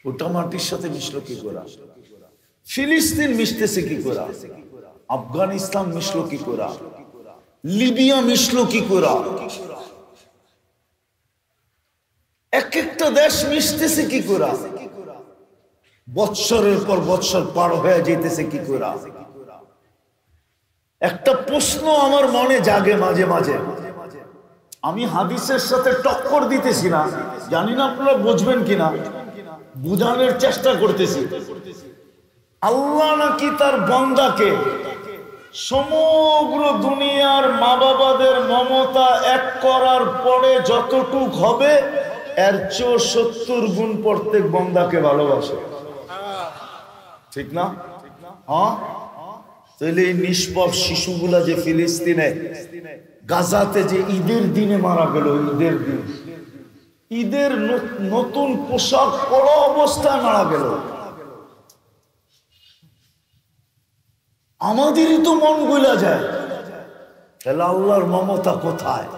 [SPEAKER 1] ওটা মাটির সাথে মিশলো কি করে? ফিলিস্তিন মিশতেছে কি করে? আফগানিস্তান মিশলো কি করে? লিবিয়া মিশলো কি করে? এক একটা দেশ মিশতেছে কি করে? বৎসরের পর বৎসর পার হয়ে যেতেছে কি করে? একটা প্রশ্ন আমার মনে জাগে মাঝে মাঝে, আমি হাদিসের সাথে টক্কর দিতেছি না, জানি না আপনারা বুঝবেন কিনা, বুঝানোর চেষ্টা করতেছি। আল্লাহ নাকি তার বান্দাকে সমগ্র দুনিয়ার মা বাবাদের মমতা এক করার পরে যতটুক হবে এর চেয়ে 70 গুণ প্রত্যেক বান্দাকে ভালোবাসে, ঠিক না? হ্যাঁ, তাহলে এই নিষ্পাপ শিশুগুলা যে ফিলিস্তিনে গাজাতে যে ঈদের দিনে মারা গেল, ঈদের দিন, ঈদের নতুন পোশাক পরা অবস্থায় মারা গেল, আমাদেরই তো মন গলা যায়, তাহলে আল্লাহর মমতা কোথায়?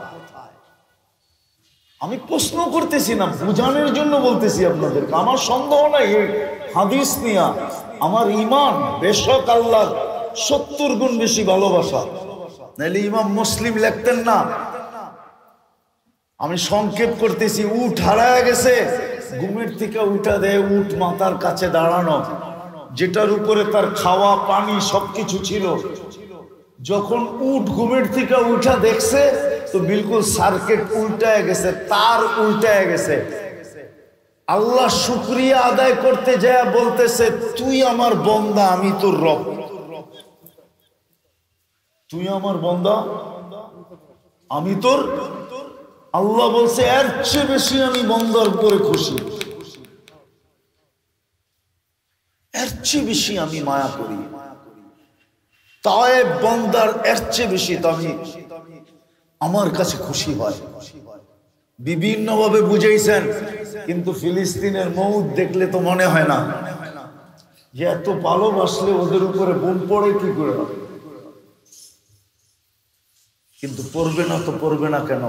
[SPEAKER 1] আমি প্রশ্ন করতেছি না, বুঝানোর জন্য বলতেছি আপনাদেরকে। আমার সন্দেহ নাই এই হাদিস নিয়া, আমার ঈমান বেশক আল্লাহ 70 গুণ বেশি ভালোবাসা, নাহলে ইমাম মুসলিম লিখতেন না। আমি সংক্ষেপ করতেছি, উট হারায় গেছে, ঘুমের থেকে উঠা দেয়, উট মাথার কাছে দাঁড়ানো, যেটার উপরে তার খাওয়া পানি সবকিছু ছিল। যখন উট ঘুমের থেকে উঠা দেখছে তো বিলকুল সার্কিট উল্টায় গেছে, তার উল্টায় গেছে। আল্লাহ শুকরিয়া আদায় করতে যায় বলতেছে, তুই আমার বন্দা, আমি তোর রব। তুই আমার বন্দা, আমি তোর। আল্লাহ বলছে এর চেয়ে বেশি আমি বন্দার উপরে খুশি, এর চেয়ে বেশি আমি মায়া করি। তাই বন্দার এর চেয়ে বেশি তো আমি আমার কাছে খুশি হয়। বিভিন্ন ভাবে বুঝাইছেন, কিন্তু ফিলিস্তিনের মৌত দেখলে তো মনে হয় না যে এত ভালোবাসলে ওদের উপরে বোম পড়ে কি করে হবে। কিন্তু পড়বে না তো পড়বে না কেন?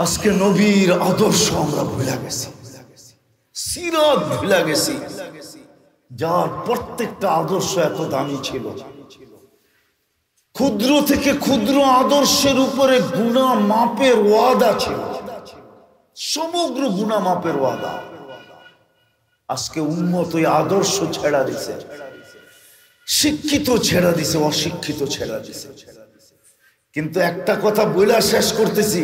[SPEAKER 1] আজকে নবীর আদর্শ আমরা ভুলে গেছি, সিরাত ভুলে গেছি, যার প্রত্যেকটা আদর্শ এত দামি ছিল। ক্ষুদ্র থেকে ক্ষুদ্র আদর্শের উপরে গুনাহ মাপের ওয়াদা ছিল, সমগ্র গুনাহ মাপের ওয়াদা। আজকে উম্মত ওই আদর্শ ছেড়া দিছে, শিক্ষিত ছেড়া দিছে, অশিক্ষিত ছেড়া দিছে। কিন্তু একটা কথা বইলা শেষ করতেছি,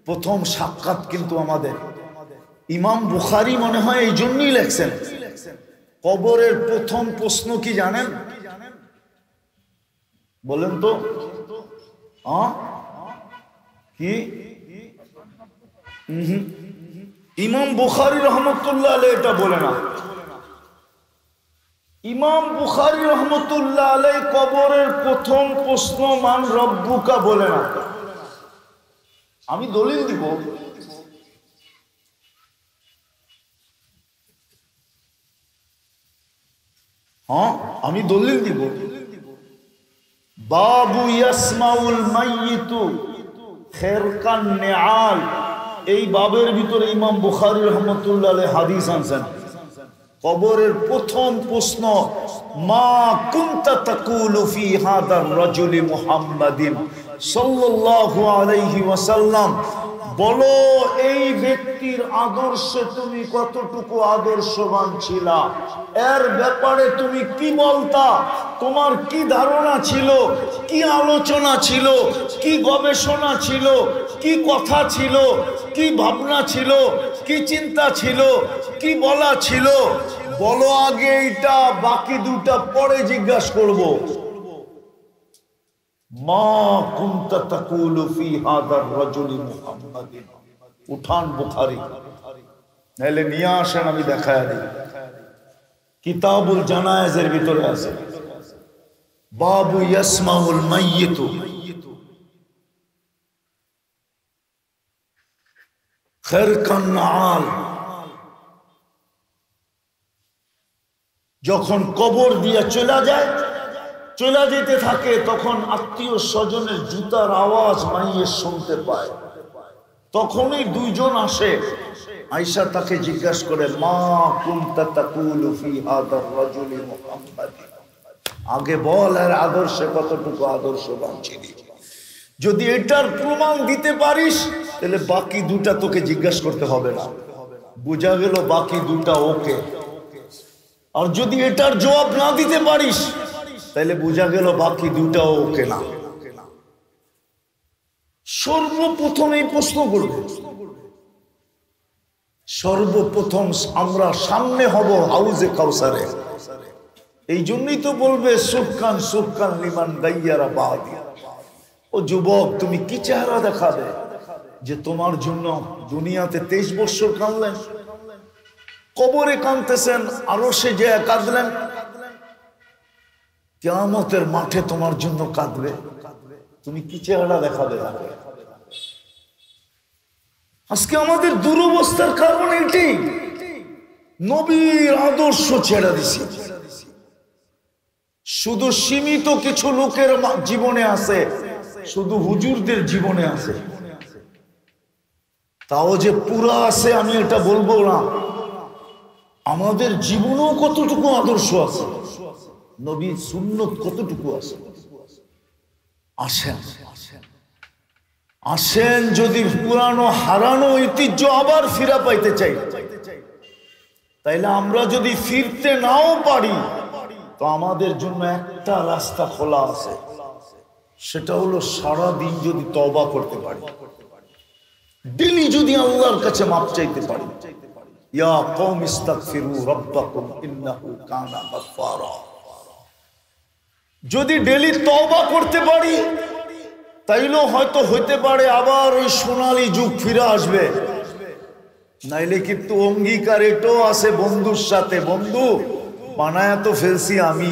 [SPEAKER 1] প্রথম সাক্ষাৎ কিন্তু আমাদের ইমাম বুখারী মনে হয় এই জন্যই লেখছেন, কবরের প্রথম প্রশ্ন কি জানেন? বলেন তো কি? ইমাম বুখারী রহমতুল্লাহ আলাইহি এটা বলে না। ইমাম বুখারী রহমতুল্লাহ আলাইহি কবরের প্রথম প্রশ্ন মান রব্বুকা বলে না। আমি দলিল দিব, হ্যাঁ আমি দলিল দিব। বাবু ইয়াসমাউল মাইয়িতু খেরকান নিআল, এই বাবের ভিতরে ইমাম বুখারী রাহমাতুল্লাহ আলাইহি হাদিস আনছেন। কবরের প্রথম প্রশ্ন, মা কুনতা তাকুলু ফি হাদার রাজুলি মুহাম্মাদিন সাল্লাল্লাহু আলাইহি ওয়াসাল্লাম, বলো এই ব্যক্তির আদর্শে তুমি কতটুকু আদর্শবান ছিলা, এর ব্যাপারে তুমি কি বলতা, তোমার কি ধারণা ছিল, কি আলোচনা ছিল, কি গবেষণা ছিল, কি কথা ছিল, কি ভাবনা ছিল, কি চিন্তা ছিল, কি বলা ছিল, বলো আগে এইটা, বাকি দুটা পরে জিজ্ঞাসা করব। মা কুনতা তাকুলু ফি হাদার রাজুলি মুহাম্মাদিন, উঠান বুখারী, নাইলে নিয়ে আসেন আমি দেখায়া দিই। কিতাবুল জানায়েজের ভিতরে আছে, বাবু ইয়াসমাউল মাইয়িতু খেরকান নিআল, যখন কবর দিয়া চলে যেতে থাকে তখন আত্মীয় স্বজনের জুতার আওয়াজ মাইয়ের শুনতে পায়। তখনই দুইজন আসে, আয়েশা তাকে জিজ্ঞাসা করে, মা কুনতা তাকুলু ফি হাদার রাজুলি মুহাম্মাদিন, আগে বল এর আদর্শে কতটুকু আদর্শবান ছিলি। যদি এটার প্রমাণ দিতে পারিস তাহলে বাকি দুটা তোকে জিজ্ঞাসা করতে হবে না, বোঝা গেল বাকি দুটা ওকে। আর যদি এটার জবাব না দিতে পারিস তাহলে বোঝা গেল বাকি দুটাও ওকে না। সর্বপ্রথম এই প্রশ্ন করবে, সর্বপ্রথম আমরা সামনে হব হাউজে কাউসারে, এই জন্যই তো বলবে সুবকান সুবকান লিমান গাইয়ারা বাদি। ও যুবক, তুমি কি চেহারা দেখাবে যে তোমার জন্য দুনিয়াতে 23 বছর কাঁদলেন, কবরে কাঁদতেছেন, আরশে যে কাঁদলেন, কিয়ামতের মাঠে তোমার জন্য কাঁদবে? তুমি কি চেহারা দেখাবে? আজকে আমাদের দুরবস্থার কারণ এটাই, নবীর আদর্শ ছেড়ে দিছি। শুধু সীমিত কিছু লোকের জীবনে আছে, শুধু হুজুরদের জীবনে আছে, তাও যে পুরা আছে আমি এটা বলবো না। আমাদের জীবনেও কতটুকু আদর্শ আছে, নবীর সুন্নত কতটুকু আছে। আসেন আসেন, যদি পুরানো হারানো ঐতিহ্য আবার ফিরা পাইতে চাই, তাইলে আমরা যদি ফিরতে নাও পারি, তো আমাদের জন্য একটা রাস্তা খোলা আছে, সেটা হলো সারাদিন যদি তওবা করতে পারি, ডেলি যদি আল্লাহর কাছে মাপ চাইতে পারি। ইয়া কওম ইস্তাগফিরু রাব্বাকুম ইন্নাহু কানা গাফফারা। যদি ডেলি তওবা করতে পারি, তাইলেও হয়তো হইতে পারে আবার ওই সোনালী যুগ ফিরে আসবে। নাইলে কিন্তু অঙ্গীকার এটাও আছে বন্ধুর সাথে, বন্ধু বানায়া তো ফেলছি আমি,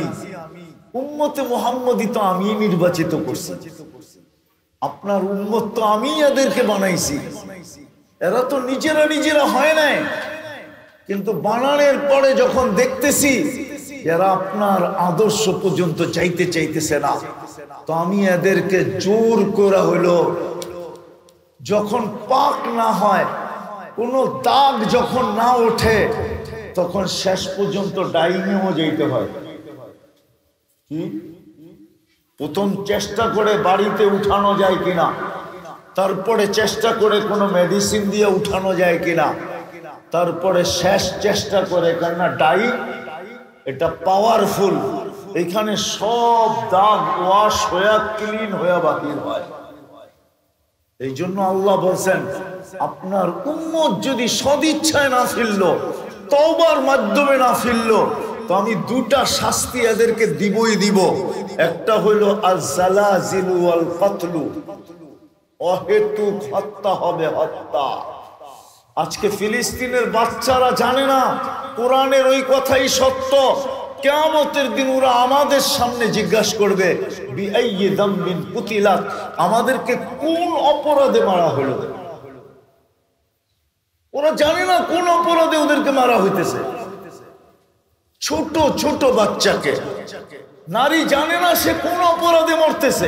[SPEAKER 1] উম্মতে মুহাম্মদী তো আমি নির্বাচিত করছি, আপনার উম্মত তো আমি এদেরকে বানাইছি, এরা তো নিজেরা হয় নাই। কিন্তু বানানোর পরে যখন দেখতেছি এরা আপনার আদর্শ পর্যন্ত যাইতে চাইতেছে না, তো আমি এদেরকে জোর করা হইলো, যখন পাক না হয়, কোনো দাগ যখন না ওঠে, তখন শেষ পর্যন্ত ডাইনিও যেতে হয়। কি প্রথম চেষ্টা করে বাড়িতে উঠানো যায় কিনা, তারপরে চেষ্টা করে কোনো মেডিসিন দিয়ে উঠানো যায় কিনা, তারপরে শেষ চেষ্টা করে, কেননা ডাই এটা পাওয়ারফুল, এখানে সব দাগ ওয়াশ হয়ে ক্লিন হয়ে বাহির হয়। এই জন্য আল্লাহ বলছেন, আপনার উম্মত যদি সদিচ্ছায় না ফিরলো, তওবার মাধ্যমে না ফিরলো, তো আমি দুটা শাস্তি এদেরকে দিবই দিব। একটা হইলো আজ-জালাজিলু ওয়াল কাতলু, অহেতুক হত্যা হবে, হত্যা। আজকে ফিলিস্তিনের বাচ্চারা জানে না কোরআনের ওই কথাই সত্য। কিয়ামতের দিন ওরা আমাদের সামনে জিজ্ঞাসা করবে, বিআইয়ি যামবিন কুতিলাত, আমাদেরকে কোন অপরাধে মারা হলো। ওরা জানে না কোন অপরাধে ওদেরকে মারা হইতেছে। ছোট ছোট বাচ্চাকে, নারী জানে না সে কোন অপরাধে মরতেছে।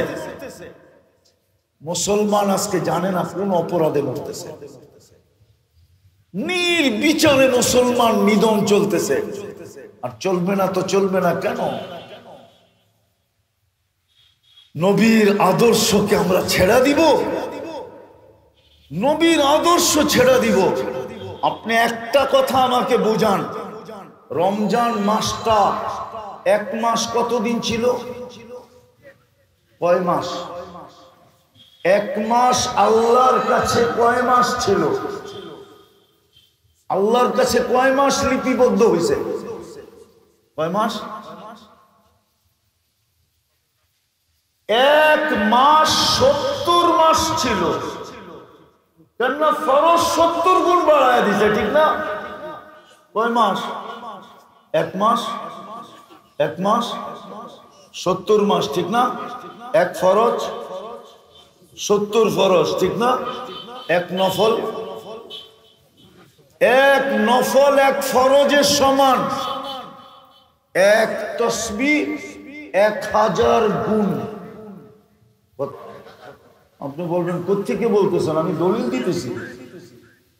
[SPEAKER 1] মুসলমান আজকে জানে না কোন অপরাধে মরতেছে। নির্বিচারে মুসলমান নিধন চলতেছে, আর চলবে না তো চলবে না কেন? নবীর আদর্শকে আমরা ছেড়ে দিব? নবীর আদর্শ ছেড়ে দিব? আপনি একটা কথা আমাকে বুঝান, রমজান মাসটা এক মাস কতদিন ছিল? কয় মাস? এক মাস আল্লাহর কাছে কয় মাস ছিল? আল্লাহর কাছে কয় মাস লিপিবদ্ধ হয়েছে? কয় মাস? এক মাস 70 মাস ছিল, কেননা ফরজ 70 গুণ বাড়ায় দিছে, ঠিক না? কয় মাস? এক মাস, এক মাস 70 মাস, ঠিক না? এক ফরজ 70 ফরজ, ঠিক না? এক নফল, এক ফরজের সমান। এক তসবিহ 1000 গুণ। আপনি বলবেন কোত্থেকে বলতেছেন? আমি দলিল দিতেছি।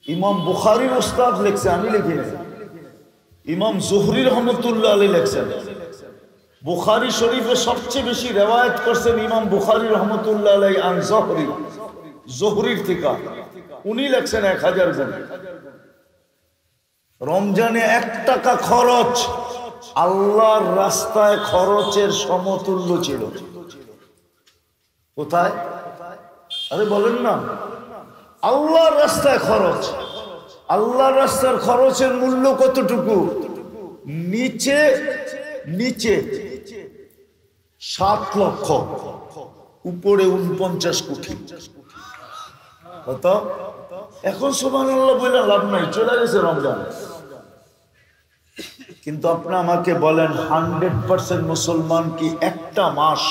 [SPEAKER 1] ইমাম বুখারীর উস্তাদ লেখছে, আমি লিখি না। ইমাম জুহরি রহমতুল্লাহ আলাইহি লেখছেন। বুখারী শরীফে সবচেয়ে বেশি রিওয়ায়াত করছেন ইমাম বুখারী রহমতুল্লাহ আলাইহি আন জুহরি, জুহরির থেকে। উনি লেখছেন 1000 গুণ। রমজানে 1 টাকা খরচ আল্লাহর রাস্তায় খরচের সমতুল্য ছিল। কোথায়? আরে বলেন না, আল্লাহর রাস্তায় খরচ। আল্লাহর রাস্তার খরচের মূল্য কতটুকু? নিচে নিচে 7 লক্ষ, উপরে 49 কোটি। কত? এখন সুবহানাল্লাহ বলে লাভ নাই, চলে গেছে রমজান। কিন্তু আপনি আমাকে বলেন 100% মুসলমান কি একটা মাস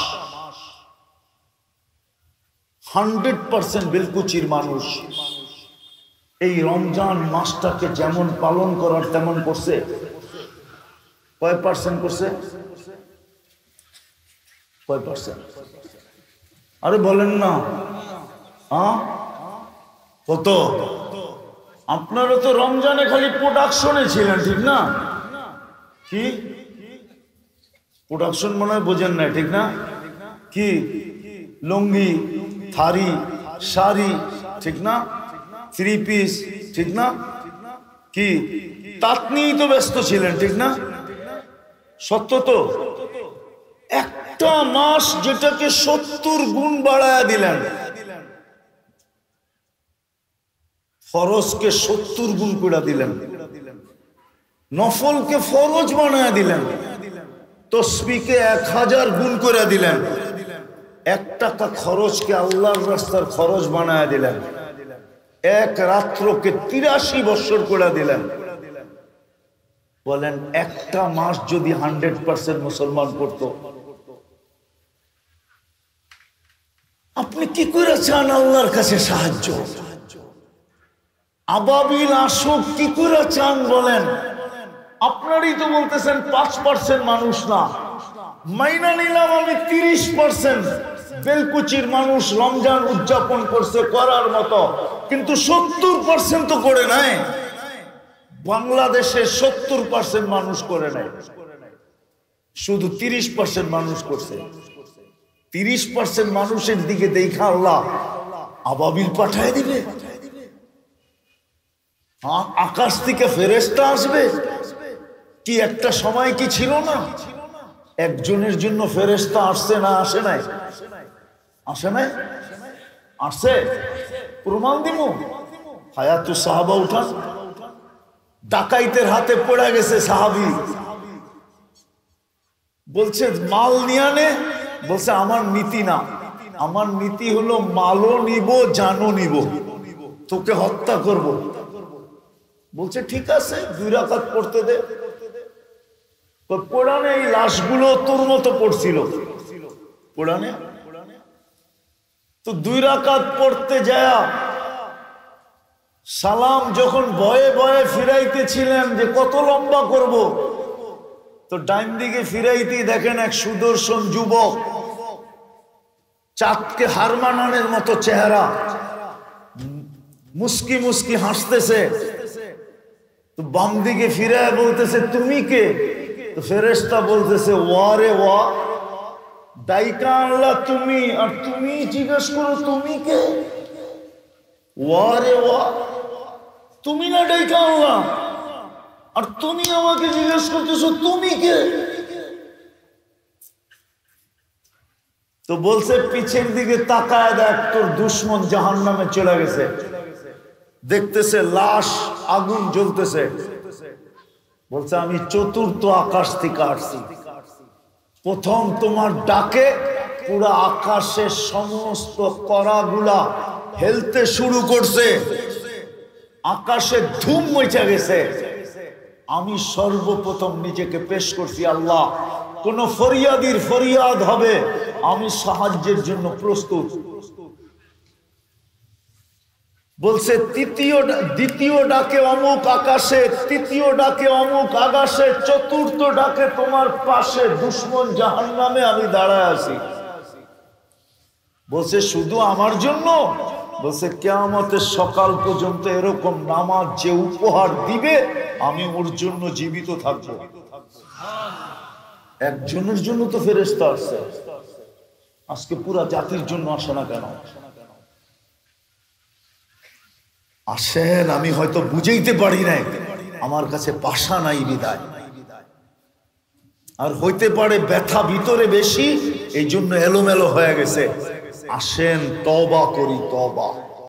[SPEAKER 1] 100% বেলকুচির মানুষ এই রমজান মাসটাকে যেমন পালন করার তেমন করছে? কয় পার্সেন্ট করছে? কয় পার্সেন্ট? আরে বলেন না। কত? আপনারা তো রমজানে খালি প্রোডাকশনে ছিলেন, ঠিক না? কি প্রোডাকশন মনে হয় বোঝেন না, ঠিক না? কি লুঙ্গি, থারি, শাড়ি, ঠিক না? 3 পিস, ঠিক না? কি তাত নিয়েই তো ব্যস্ত ছিলেন, ঠিক না? সত্য তো? একটা মাস যেটাকে 70 গুণ বাড়ায়া দিলেন, ফরজকে 70 গুণ করে দিলেন, নফলকে ফরজ বানায়া দিলেন, তসবিহকে 1000 গুণ করে দিলেন, 1 টাকা খরচকে আল্লাহর রাস্তার খরচ বানায়া দিলেন, 1 রাত্রকে 83 বছর করে দিলেন। বলেন একটা মাস যদি 100% মুসলমান করত, আপনি কি করে চান আল্লাহর কাছে সাহায্য? আবাবিল আসুক কি করে চান বলেন? আপনারই তো বলতেছেন 5% মানুষ না, মাইনা নিলাম আমি 30% বেলকুচির মানুষ রমজান উদযাপন করছে করার মতো, কিন্তু 70% তো করে নাই। বাংলাদেশে 70% মানুষ করে নাই, শুধু 30% মানুষ করছে। 30% মানুষের দিকে দেখা আল্লাহ আবাবিল পাঠায় দিবে, আকাশ থেকে ফেরেশতা আসবে। কি একটা সময় কি ছিল না একজনের জন্য ফেরেশতা আসছে না? আসে নাই? আসে নাই? আসছে। প্রমাণ দিব। হায়াতু সাহাবা উঠান, ডাকাইতের হাতে পড়ে গেছে সাহাবী, বলছে মাল নিয়ে নে, বলছে আমার নীতি না, আমার নীতি হলো মালও নিব জানও নিব, তোকে হত্যা করব। বলছে ঠিক আছে 2 রাকাত পড়তে দে। কোরআনে এই লাশগুলো তোর মতো পড়ছিল, কোরআনে তো 2 রাকাত পড়তে যায় সালাম যখন ভয়ে ভয়ে ফিরাইতেছিলেন যে কত লম্বা করব, তো ডাইন দিকে ফিরাইতেই দেখেন এক সুদর্শন যুবক, চাঁদকে হার মানানোর মতো চেহারা, মুস্কি মুস্কি হাসতেছে। তো বাম দিকে ফিরায় বলতেছে তুমি কে? তো ফেরেশতা বলতেছে ওয়া রে ওয়া, ডাইকা আল্লাহ তুমি, আর তুমি জিজ্ঞেস করো তুমি কে? ওয়া রে ওয়া, তুমি না ডাইকা আল্লাহ, আর তুমি আমাকে জিজ্ঞেস করতেছো তুমি কে? তো বলছে পিছের দিকে তাকায় দেখ, তোর দুশ্মন জাহান্নামে চলে গেছে। দেখতেছে লাশ আগুন জ্বলতেছে। বলছে আমি 4th আকাশ থেকে আসছি। প্রথম তোমার ডাকে পুরো আকাশের সমস্ত কড়াগুলা হেলতে শুরু করছে, আকাশে ধুম মচে গেছে। আমি সর্বপ্রথম নিজেকে পেশ করছি, আল্লাহ কোন ফরিয়াদির ফরিয়াদ হবে, আমি সাহায্যের জন্য প্রস্তুত। বলছে দ্বিতীয় ডাকে অমুক আকাশে, তৃতীয় ডাকে অমুক আকাশে, 4th ডাকে তোমার পাশে দুশ্মন জাহান্নামে আমি দাঁড়ায় আছি। বলছে শুধু আমার জন্য? বলছে কিয়ামতের সকাল পর্যন্ত এরকম নামাজ যে উপহার দিবে আমি ওর জন্য জীবিত থাকবো। একজনের জন্য তো ফেরেশতা আসছে, আজকে পুরা জাতির জন্য আসে না কেন? আসেন, আমি হয়তো বুঝাইতে পারি নাই, আমার কাছে ভাষা নাই বিদায়, আর হইতে পারে ব্যথা ভিতরে বেশি, এই জন্য এলোমেলো হয়ে গেছে। আসেন তওবা করি, তওবা।